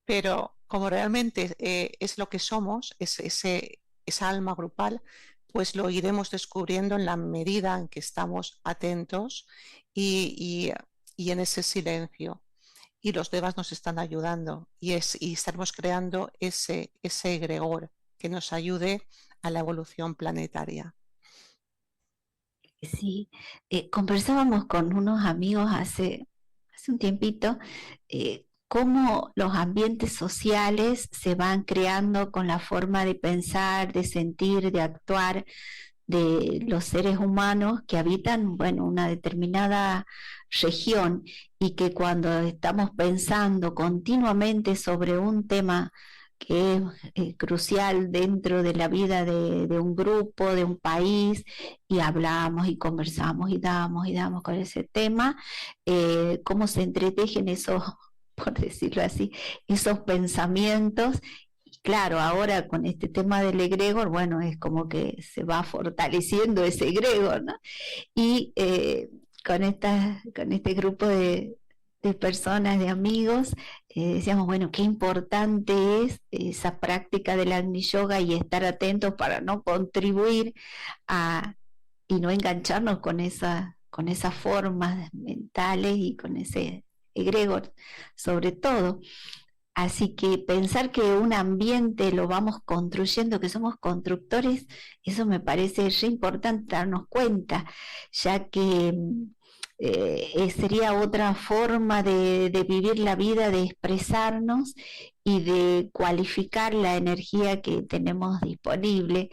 Pero como realmente es lo que somos, esa alma grupal, pues lo iremos descubriendo en la medida en que estamos atentos y en ese silencio. Y los devas nos están ayudando y estaremos creando ese egregor que nos ayude a la evolución planetaria. Sí, conversábamos con unos amigos hace un tiempito cómo los ambientes sociales se van creando con la forma de pensar, de sentir, de actuar de los seres humanos que habitan, bueno, una determinada región, y que cuando estamos pensando continuamente sobre un tema que es crucial dentro de la vida de un grupo, de un país, y hablamos y conversamos y damos con ese tema, cómo se entretejen esos, por decirlo así, esos pensamientos. Y claro, ahora con este tema del egregor, bueno, es como que se va fortaleciendo ese egregor, ¿no? Y con este grupo de personas, de amigos, decíamos, bueno, qué importante es esa práctica del Agni Yoga y estar atentos para no contribuir y no engancharnos con esas formas mentales y con ese egregor, sobre todo. Así que pensar que un ambiente lo vamos construyendo, que somos constructores, eso me parece re importante darnos cuenta, ya que sería otra forma de vivir la vida, de expresarnos y de cualificar la energía que tenemos disponible.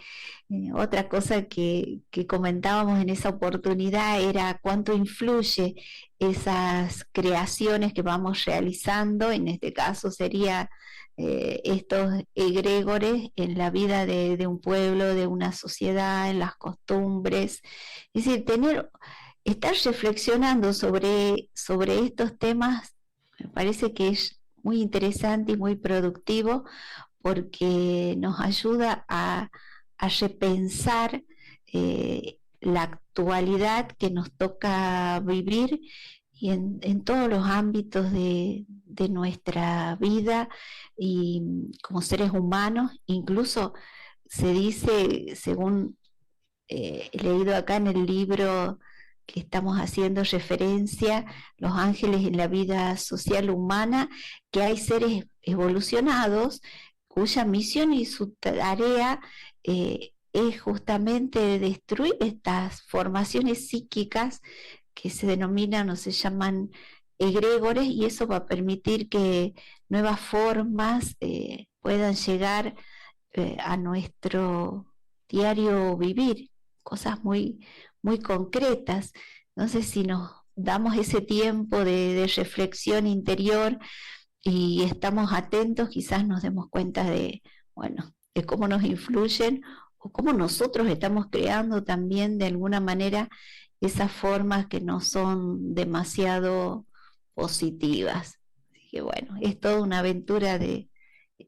Otra cosa que comentábamos en esa oportunidad era cuánto influye esas creaciones que vamos realizando, en este caso sería estos egregores en la vida de un pueblo, de una sociedad, en las costumbres. Es decir, estar reflexionando sobre estos temas me parece que es muy interesante y muy productivo, porque nos ayuda a repensar la actualidad que nos toca vivir y en todos los ámbitos de nuestra vida y como seres humanos. Incluso se dice, según he leído acá en el libro que estamos haciendo referencia, Los ángeles en la vida social humana, que hay seres evolucionados cuya misión y su tarea es justamente destruir estas formaciones psíquicas que se denominan o se llaman egregores, y eso va a permitir que nuevas formas puedan llegar a nuestro diario vivir, cosas muy, muy concretas. Entonces, si nos damos ese tiempo de reflexión interior y estamos atentos, quizás nos demos cuenta de cómo nos influyen o cómo nosotros estamos creando también de alguna manera esas formas que no son demasiado positivas. Así que bueno, es toda una aventura de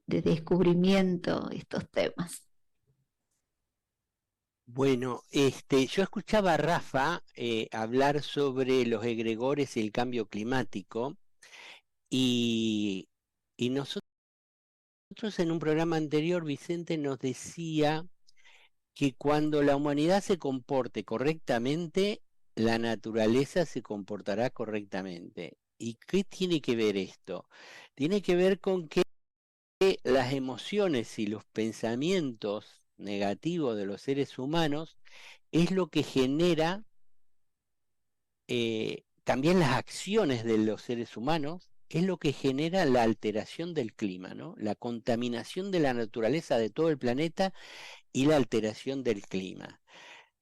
descubrimiento estos temas. Bueno, yo escuchaba a Rafa hablar sobre los egregores y el cambio climático, y nosotros en un programa anterior, Vicente nos decía que cuando la humanidad se comporte correctamente, la naturaleza se comportará correctamente. ¿Y qué tiene que ver esto? Tiene que ver con que las emociones y los pensamientos negativos de los seres humanos es lo que genera también las acciones de los seres humanos, es lo que genera la alteración del clima, ¿no? La contaminación de la naturaleza de todo el planeta y la alteración del clima.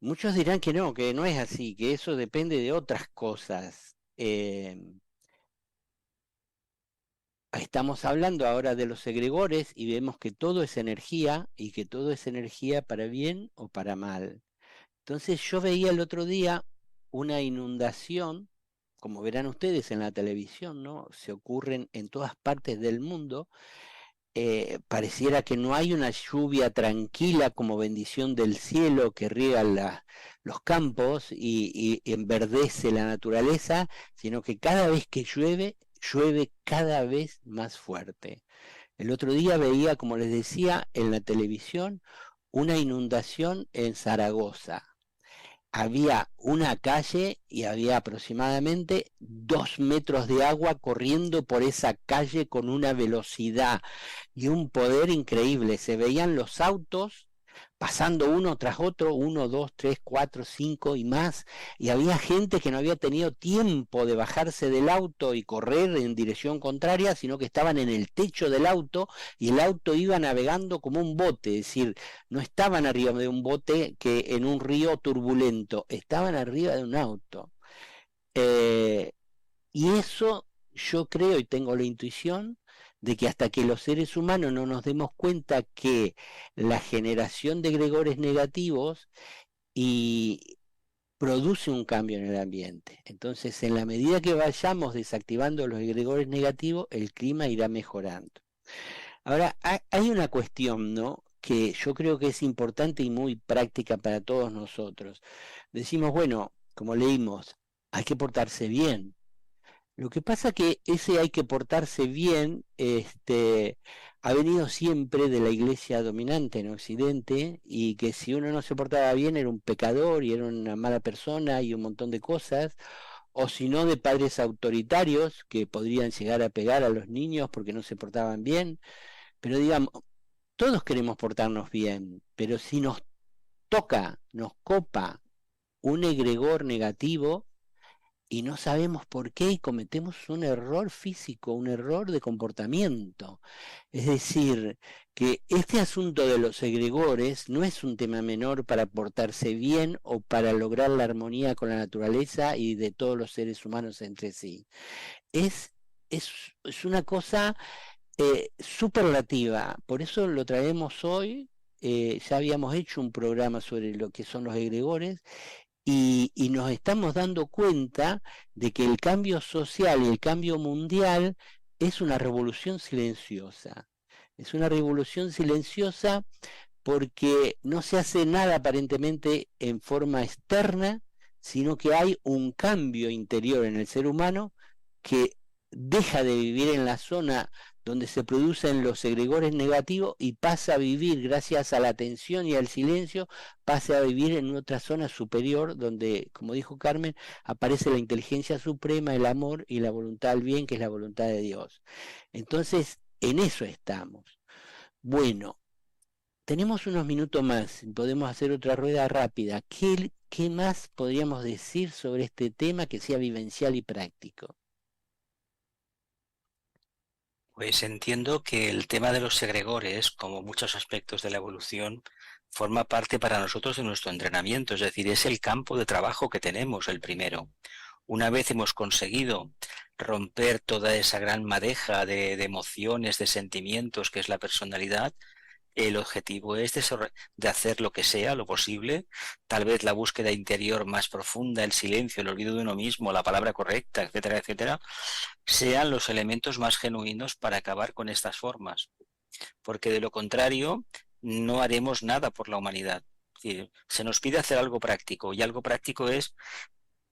Muchos dirán que no es así, que eso depende de otras cosas. Estamos hablando ahora de los egregores y vemos que todo es energía, y que todo es energía para bien o para mal. Entonces yo veía el otro día una inundación, como verán ustedes en la televisión, ¿no? Se ocurren en todas partes del mundo. Pareciera que no hay una lluvia tranquila como bendición del cielo que riega los campos y enverdece la naturaleza, sino que cada vez que llueve cada vez más fuerte. El otro día veía, como les decía, en la televisión una inundación en Zaragoza. Había una calle y había aproximadamente 2 metros de agua corriendo por esa calle con una velocidad y un poder increíble. Se veían los autos pasando uno tras otro, 1, 2, 3, 4, 5 y más, y había gente que no había tenido tiempo de bajarse del auto y correr en dirección contraria, sino que estaban en el techo del auto y el auto iba navegando como un bote, es decir, no estaban arriba de un bote que en un río turbulento, estaban arriba de un auto. Y eso yo creo y tengo la intuición de que hasta que los seres humanos no nos demos cuenta que la generación de egregores negativos y produce un cambio en el ambiente. Entonces, en la medida que vayamos desactivando los egregores negativos, el clima irá mejorando. Ahora, hay una cuestión, ¿no?, que yo creo que es importante y muy práctica para todos nosotros. Decimos, bueno, como leímos, hay que portarse bien. Lo que pasa que ese hay que portarse bien ha venido siempre de la iglesia dominante en Occidente, y que si uno no se portaba bien era un pecador y era una mala persona y un montón de cosas, o si no de padres autoritarios que podrían llegar a pegar a los niños porque no se portaban bien. Pero digamos, todos queremos portarnos bien, pero si nos toca, nos copa un egregor negativo, y no sabemos por qué y cometemos un error físico, un error de comportamiento. Es decir, que este asunto de los egregores no es un tema menor para portarse bien o para lograr la armonía con la naturaleza y de todos los seres humanos entre sí. Es una cosa superlativa, por eso lo traemos hoy. Ya habíamos hecho un programa sobre lo que son los egregores, y nos estamos dando cuenta de que el cambio social y el cambio mundial es una revolución silenciosa. Es una revolución silenciosa porque no se hace nada aparentemente en forma externa, sino que hay un cambio interior en el ser humano que deja de vivir en la zona donde se producen los egregores negativos y pasa a vivir, gracias a la atención y al silencio, pasa a vivir en otra zona superior donde, como dijo Carmen, aparece la inteligencia suprema, el amor y la voluntad al bien, que es la voluntad de Dios. Entonces, en eso estamos. Bueno, tenemos unos minutos más, podemos hacer otra rueda rápida. ¿Qué más podríamos decir sobre este tema que sea vivencial y práctico? Pues entiendo que el tema de los egregores, como muchos aspectos de la evolución, forma parte para nosotros de nuestro entrenamiento, es decir, es el campo de trabajo que tenemos, el primero. Una vez hemos conseguido romper toda esa gran madeja de emociones, de sentimientos que es la personalidad, el objetivo es de hacer lo que sea, lo posible, tal vez la búsqueda interior más profunda, el silencio, el olvido de uno mismo, la palabra correcta, etcétera, etcétera, sean los elementos más genuinos para acabar con estas formas. Porque de lo contrario, no haremos nada por la humanidad. Es decir, se nos pide hacer algo práctico, y algo práctico es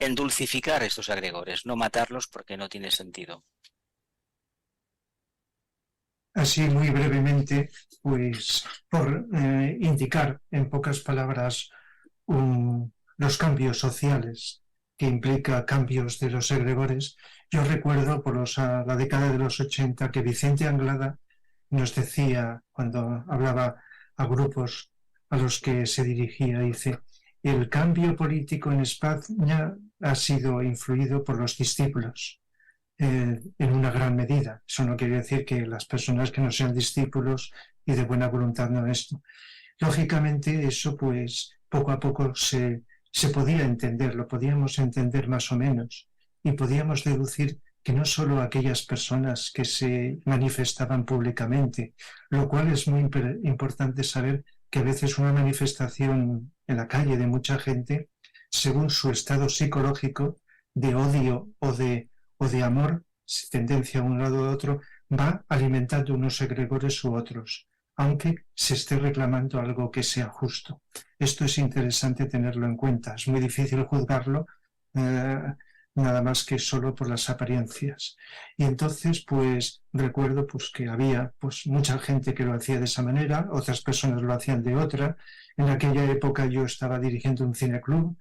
endulcificar estos egregores, no matarlos porque no tiene sentido. Así, muy brevemente, pues por indicar en pocas palabras los cambios sociales que implica cambios de los egregores, yo recuerdo por la década de los 80 que Vicente Anglada nos decía, cuando hablaba a grupos a los que se dirigía, dice: el cambio político en España ha sido influido por los discípulos. En una gran medida. Eso no quiere decir que las personas que no sean discípulos y de buena voluntad no esto. Lógicamente eso pues poco a poco se podía entender, lo podíamos entender más o menos, y podíamos deducir que no solo aquellas personas que se manifestaban públicamente, lo cual es muy importante saber que a veces una manifestación en la calle de mucha gente, según su estado psicológico de odio o de amor, tendencia a un lado u otro, va alimentando unos egregores u otros, aunque se esté reclamando algo que sea justo. Esto es interesante tenerlo en cuenta. Es muy difícil juzgarlo nada más que solo por las apariencias. Y entonces, pues, recuerdo pues, que había pues, mucha gente que lo hacía de esa manera, otras personas lo hacían de otra. En aquella época yo estaba dirigiendo un cineclub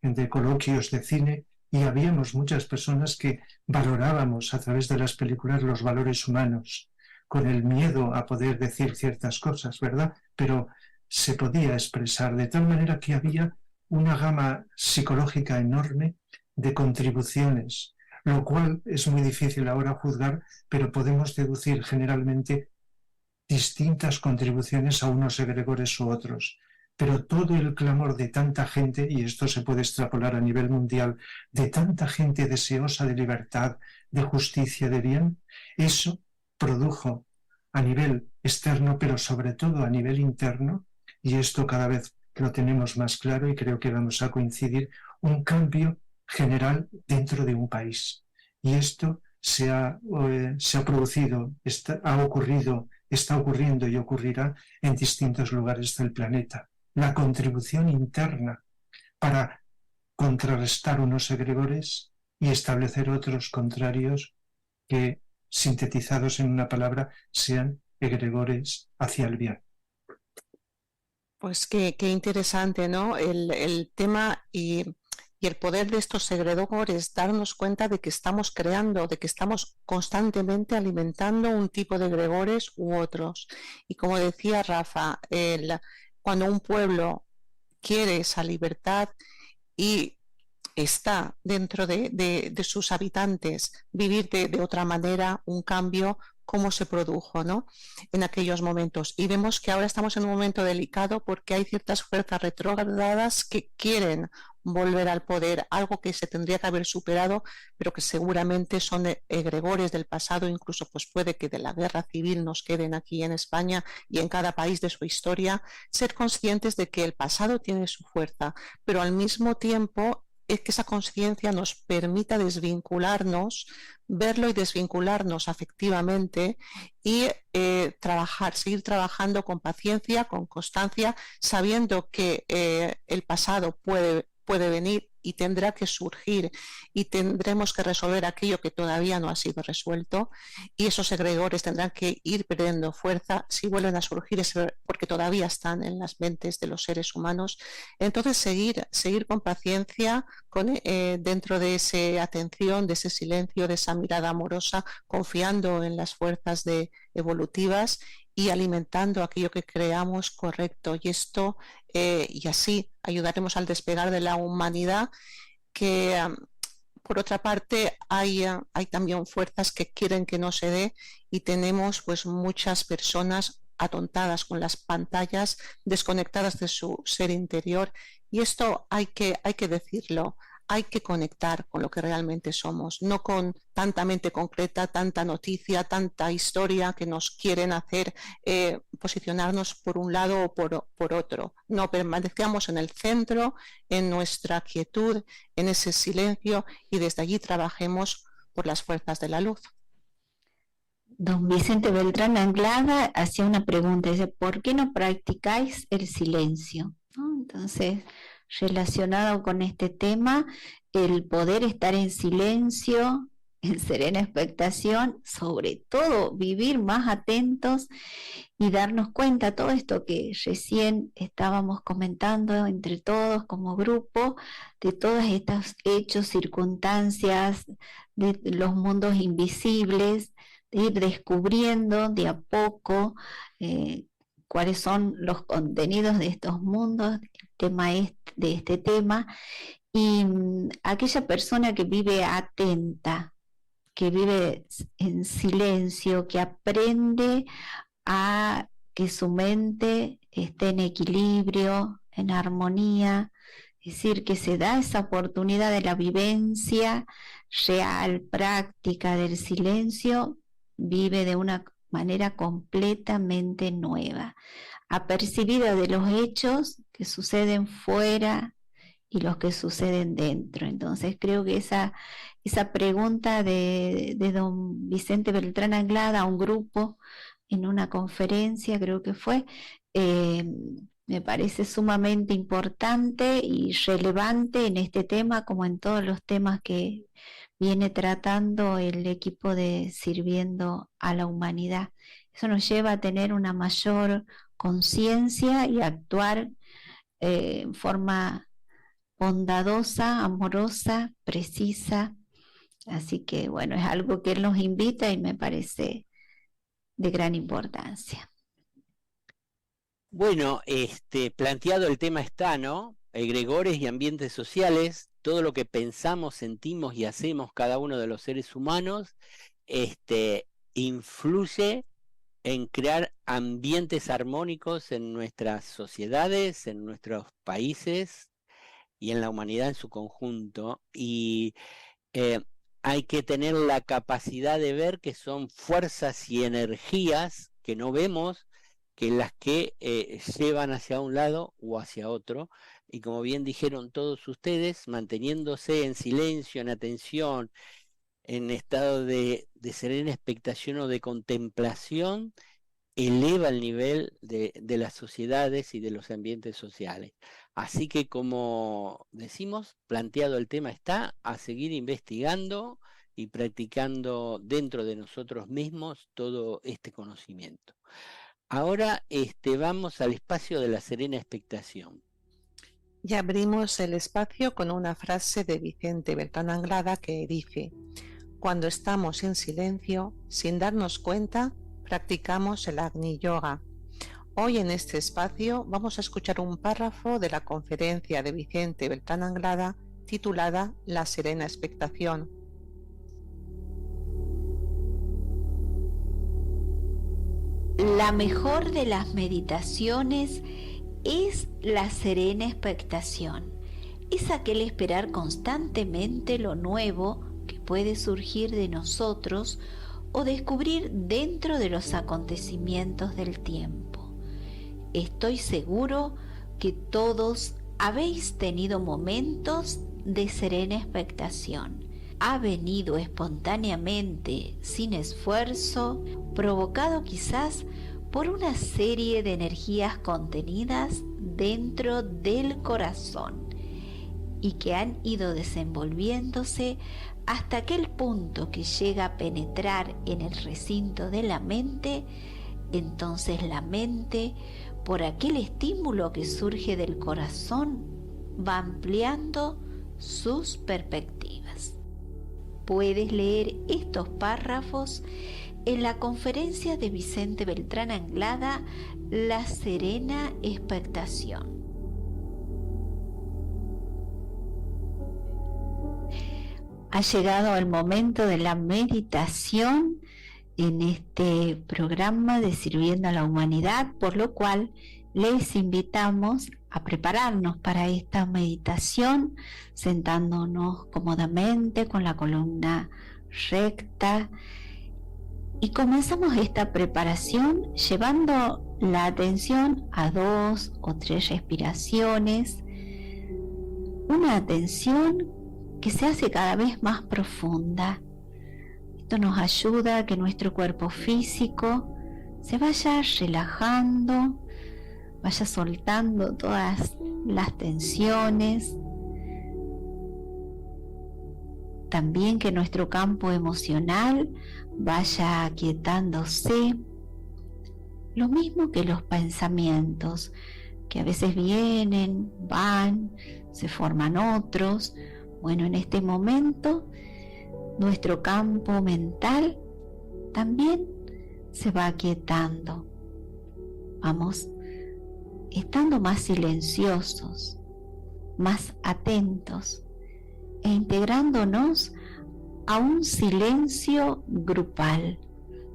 de coloquios de cine, y habíamos muchas personas que valorábamos a través de las películas los valores humanos, con el miedo a poder decir ciertas cosas, ¿verdad? Pero se podía expresar, de tal manera que había una gama psicológica enorme de contribuciones, lo cual es muy difícil ahora juzgar, pero podemos deducir generalmente distintas contribuciones a unos egregores u otros. Pero todo el clamor de tanta gente, y esto se puede extrapolar a nivel mundial, de tanta gente deseosa de libertad, de justicia, de bien, eso produjo a nivel externo, pero sobre todo a nivel interno, y esto cada vez lo tenemos más claro y creo que vamos a coincidir, un cambio general dentro de un país. Y esto se ha producido, ha ocurrido, está ocurriendo y ocurrirá en distintos lugares del planeta. La contribución interna para contrarrestar unos egregores y establecer otros contrarios que, sintetizados en una palabra, sean egregores hacia el bien. Pues qué interesante, ¿no? El tema y el poder de estos egregores, darnos cuenta de que estamos creando, de que estamos constantemente alimentando un tipo de egregores u otros. Y como decía Rafa, cuando un pueblo quiere esa libertad y está dentro de sus habitantes vivir de otra manera, un cambio, cómo se produjo, ¿no? En aquellos momentos. Y vemos que ahora estamos en un momento delicado porque hay ciertas fuerzas retrógradas que quieren volver al poder, algo que se tendría que haber superado, pero que seguramente son egregores del pasado, incluso pues puede que de la guerra civil nos queden aquí en España y en cada país de su historia, ser conscientes de que el pasado tiene su fuerza, pero al mismo tiempo es que esa conciencia nos permita desvincularnos, verlo y desvincularnos afectivamente y seguir trabajando con paciencia, con constancia, sabiendo que el pasado puede venir y tendrá que surgir y tendremos que resolver aquello que todavía no ha sido resuelto y esos egregores tendrán que ir perdiendo fuerza. Si vuelven a surgir es porque todavía están en las mentes de los seres humanos. Entonces seguir con paciencia, dentro de esa atención, de ese silencio, de esa mirada amorosa, confiando en las fuerzas evolutivas y alimentando aquello que creamos correcto. Y esto, y así ayudaremos al despegar de la humanidad, que por otra parte hay también fuerzas que quieren que no se dé y tenemos pues muchas personas atontadas con las pantallas, desconectadas de su ser interior, y esto hay que decirlo. Hay que conectar con lo que realmente somos, no con tanta mente concreta, tanta noticia, tanta historia que nos quieren hacer posicionarnos por un lado o por otro. No, permanezcamos en el centro, en nuestra quietud, en ese silencio y desde allí trabajemos por las fuerzas de la luz. Don Vicente Beltrán Anglada hacía una pregunta, dice, ¿por qué no practicáis el silencio? ¿No? Entonces, relacionado con este tema, el poder estar en silencio, en serena expectación, sobre todo vivir más atentos y darnos cuenta todo esto que recién estábamos comentando entre todos como grupo, de todos estos hechos, circunstancias, de los mundos invisibles, de ir descubriendo de a poco cuáles son los contenidos de estos mundos, el tema de este tema, y aquella persona que vive atenta, que vive en silencio, que aprende a que su mente esté en equilibrio, en armonía, es decir, que se da esa oportunidad de la vivencia real, práctica del silencio, vive de una manera completamente nueva, apercibida de los hechos que suceden fuera y los que suceden dentro. Entonces creo que esa pregunta de don Vicente Beltrán Anglada a un grupo en una conferencia, creo que fue, me parece sumamente importante y relevante en este tema, como en todos los temas que viene tratando el equipo de Sirviendo a la Humanidad. Eso nos lleva a tener una mayor conciencia y actuar en forma bondadosa, amorosa, precisa. Así que bueno, es algo que él nos invita y me parece de gran importancia. Bueno, planteado el tema está, ¿no? Egregores y ambientes sociales, todo lo que pensamos, sentimos y hacemos cada uno de los seres humanos, influye en crear ambientes armónicos en nuestras sociedades, en nuestros países y en la humanidad en su conjunto. Y hay que tener la capacidad de ver que son fuerzas y energías que no vemos, que las que llevan hacia un lado o hacia otro. Y como bien dijeron todos ustedes, manteniéndose en silencio, en atención, en estado de serena expectación o de contemplación, eleva el nivel de las sociedades y de los ambientes sociales. Así que, como decimos, planteado el tema está, a seguir investigando y practicando dentro de nosotros mismos todo este conocimiento. Ahora vamos al espacio de la serena expectación. Ya abrimos el espacio con una frase de Vicente Beltrán Anglada que dice: cuando estamos en silencio, sin darnos cuenta, practicamos el Agni Yoga. Hoy en este espacio vamos a escuchar un párrafo de la conferencia de Vicente Beltrán Anglada titulada La serena expectación. La mejor de las meditaciones es la serena expectación. Es aquel esperar constantemente lo nuevo que puede surgir de nosotros o descubrir dentro de los acontecimientos del tiempo. Estoy seguro que todos habéis tenido momentos de serena expectación. Ha venido espontáneamente, sin esfuerzo, provocado quizás por una serie de energías contenidas dentro del corazón y que han ido desenvolviéndose hasta aquel punto que llega a penetrar en el recinto de la mente. Entonces la mente, por aquel estímulo que surge del corazón, va ampliando sus perspectivas. Puedes leer estos párrafos en la conferencia de Vicente Beltrán Anglada, La serena expectación. Ha llegado el momento de la meditación en este programa de Sirviendo a la Humanidad, por lo cual les invitamos a prepararnos para esta meditación, sentándonos cómodamente con la columna recta, y comenzamos esta preparación llevando la atención a 2 o 3 respiraciones, una atención que se hace cada vez más profunda. Esto nos ayuda a que nuestro cuerpo físico se vaya relajando, vaya soltando todas las tensiones. También que nuestro campo emocional vaya aquietándose. Lo mismo que los pensamientos, que a veces vienen, van, se forman otros. Bueno, en este momento nuestro campo mental también se va aquietando. Vamos estando más silenciosos, más atentos e integrándonos a un silencio grupal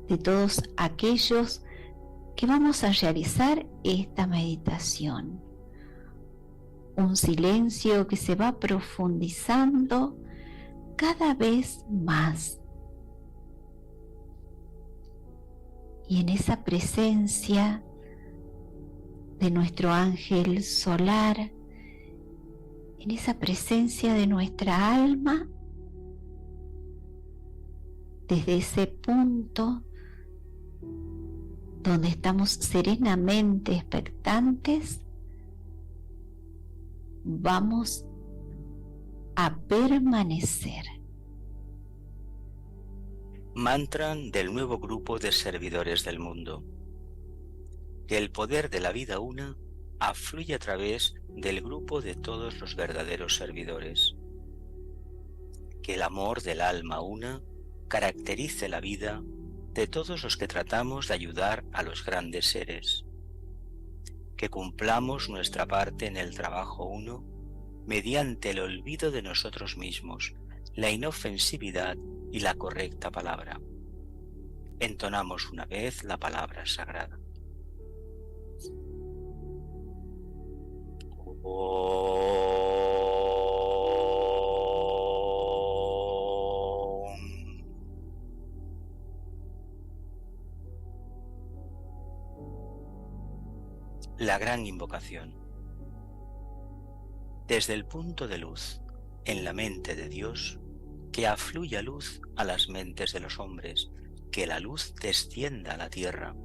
de todos aquellos que vamos a realizar esta meditación. Un silencio que se va profundizando cada vez más. Y en esa presencia de nuestro ángel solar, en esa presencia de nuestra alma, desde ese punto donde estamos serenamente expectantes, vamos a permanecer. Mantra del nuevo grupo de servidores del mundo. Que el poder de la vida una afluye a través del grupo de todos los verdaderos servidores. Que el amor del alma una caracterice la vida de todos los que tratamos de ayudar a los grandes seres. que cumplamos nuestra parte en el trabajo uno mediante el olvido de nosotros mismos, la inofensividad y la correcta palabra. Entonamos una vez la palabra sagrada. La gran invocación. Desde el punto de luz en la mente de Dios, que afluya luz a las mentes de los hombres, que la luz descienda a la tierra.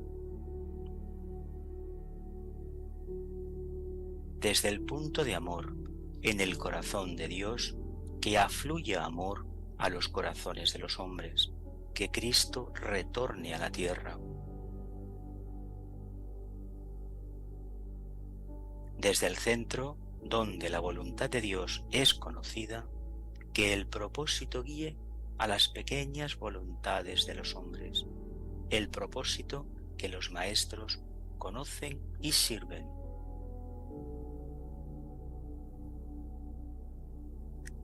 Desde el punto de amor en el corazón de Dios, que afluya amor a los corazones de los hombres, que Cristo retorne a la tierra. Desde el centro, donde la voluntad de Dios es conocida, que el propósito guíe a las pequeñas voluntades de los hombres, el propósito que los maestros conocen y sirven.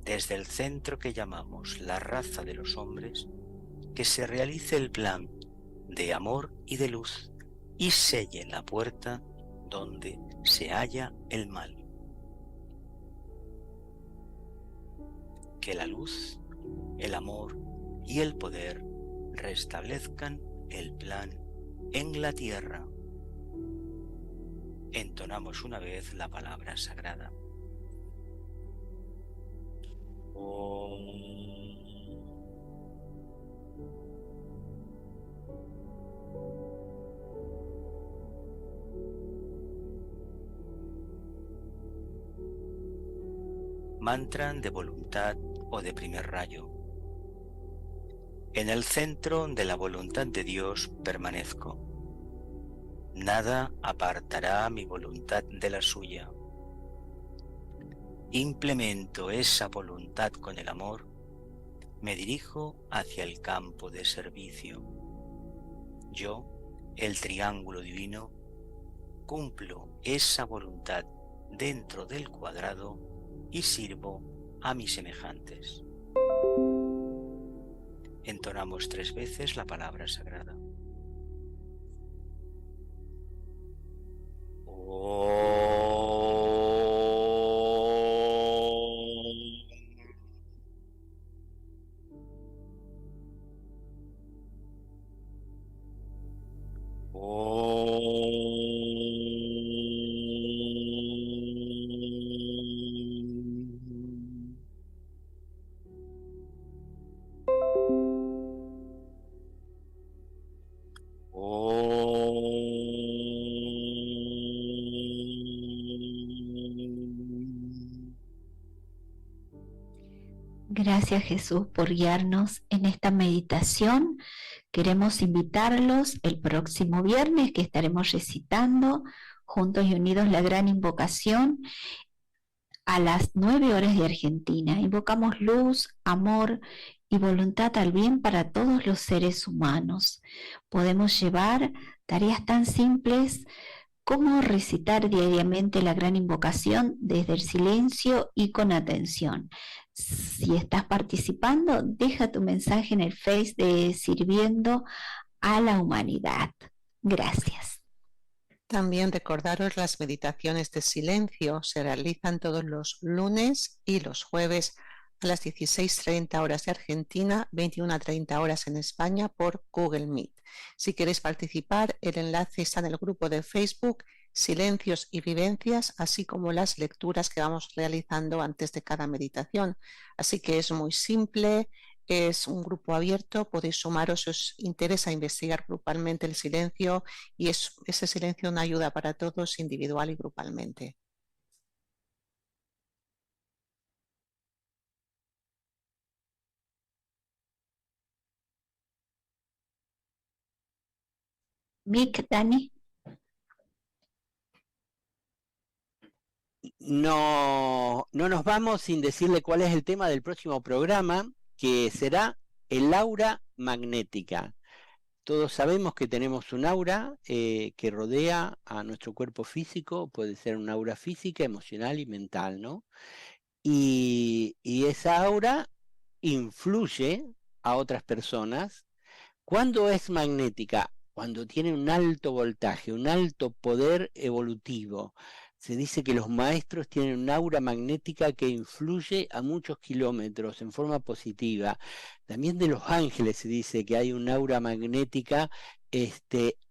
Desde el centro que llamamos la raza de los hombres, que se realice el plan de amor y de luz y selle la puerta donde se halla el mal. Que la luz, el amor y el poder restablezcan el plan en la tierra. Entonamos una vez la palabra sagrada. Mantra de voluntad o de primer rayo. En el centro de la voluntad de Dios permanezco. Nada apartará mi voluntad de la suya. Implemento esa voluntad con el amor, me dirijo hacia el campo de servicio. Yo, el triángulo divino, cumplo esa voluntad dentro del cuadrado y sirvo a mis semejantes. Entonamos 3 veces la palabra sagrada. Gracias, Jesús, por guiarnos en esta meditación. Queremos invitarlos el próximo viernes, que estaremos recitando juntos y unidos la gran invocación a las 9 horas de Argentina. Invocamos luz, amor y voluntad al bien para todos los seres humanos. Podemos llevar tareas tan simples como recitar diariamente la gran invocación desde el silencio y con atención. Si estás participando, deja tu mensaje en el Face de Sirviendo a la Humanidad. Gracias. También recordaros, las meditaciones de silencio se realizan todos los lunes y los jueves a las 16:30 horas de Argentina, 21:30 horas en España por Google Meet. Si queréis participar, el enlace está en el grupo de Facebook Silencios y Vivencias, así como las lecturas que vamos realizando antes de cada meditación. Así que es muy simple, es un grupo abierto, podéis sumaros si os interesa investigar grupalmente el silencio, y ese silencio una ayuda para todos, individual y grupalmente. Mick, Dani. No nos vamos sin decirle cuál es el tema del próximo programa, que será el aura magnética. Todos sabemos que tenemos un aura que rodea a nuestro cuerpo físico, puede ser un aura física, emocional y mental, ¿no? Y esa aura influye a otras personas. ¿Cuándo es magnética? Cuando tiene un alto voltaje, un alto poder evolutivo. Se dice que los maestros tienen un aura magnética que influye a muchos kilómetros en forma positiva. También de los ángeles se dice que hay un aura magnética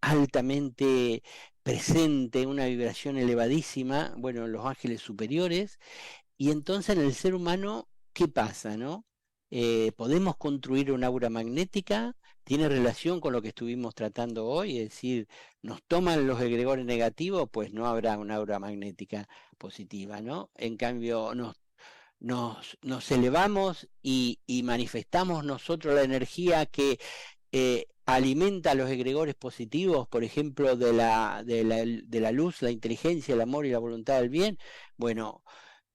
altamente presente, una vibración elevadísima, bueno, los ángeles superiores. Y entonces en el ser humano, ¿qué pasa, no? Podemos construir un aura magnética, tiene relación con lo que estuvimos tratando hoy, es decir, nos toman los egregores negativos, pues no habrá una aura magnética positiva, ¿no? En cambio, nos elevamos y manifestamos nosotros la energía que alimenta los egregores positivos, por ejemplo, de la luz, la inteligencia, el amor y la voluntad del bien. Bueno,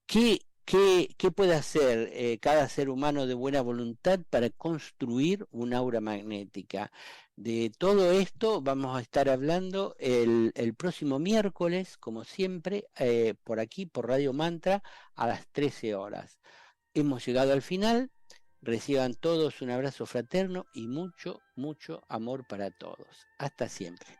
¿qué puede hacer cada ser humano de buena voluntad para construir un aura magnética? De todo esto vamos a estar hablando el próximo miércoles, como siempre, por aquí, por Radio Mantra, a las 13 horas. Hemos llegado al final. Reciban todos un abrazo fraterno y mucho, mucho amor para todos. Hasta siempre.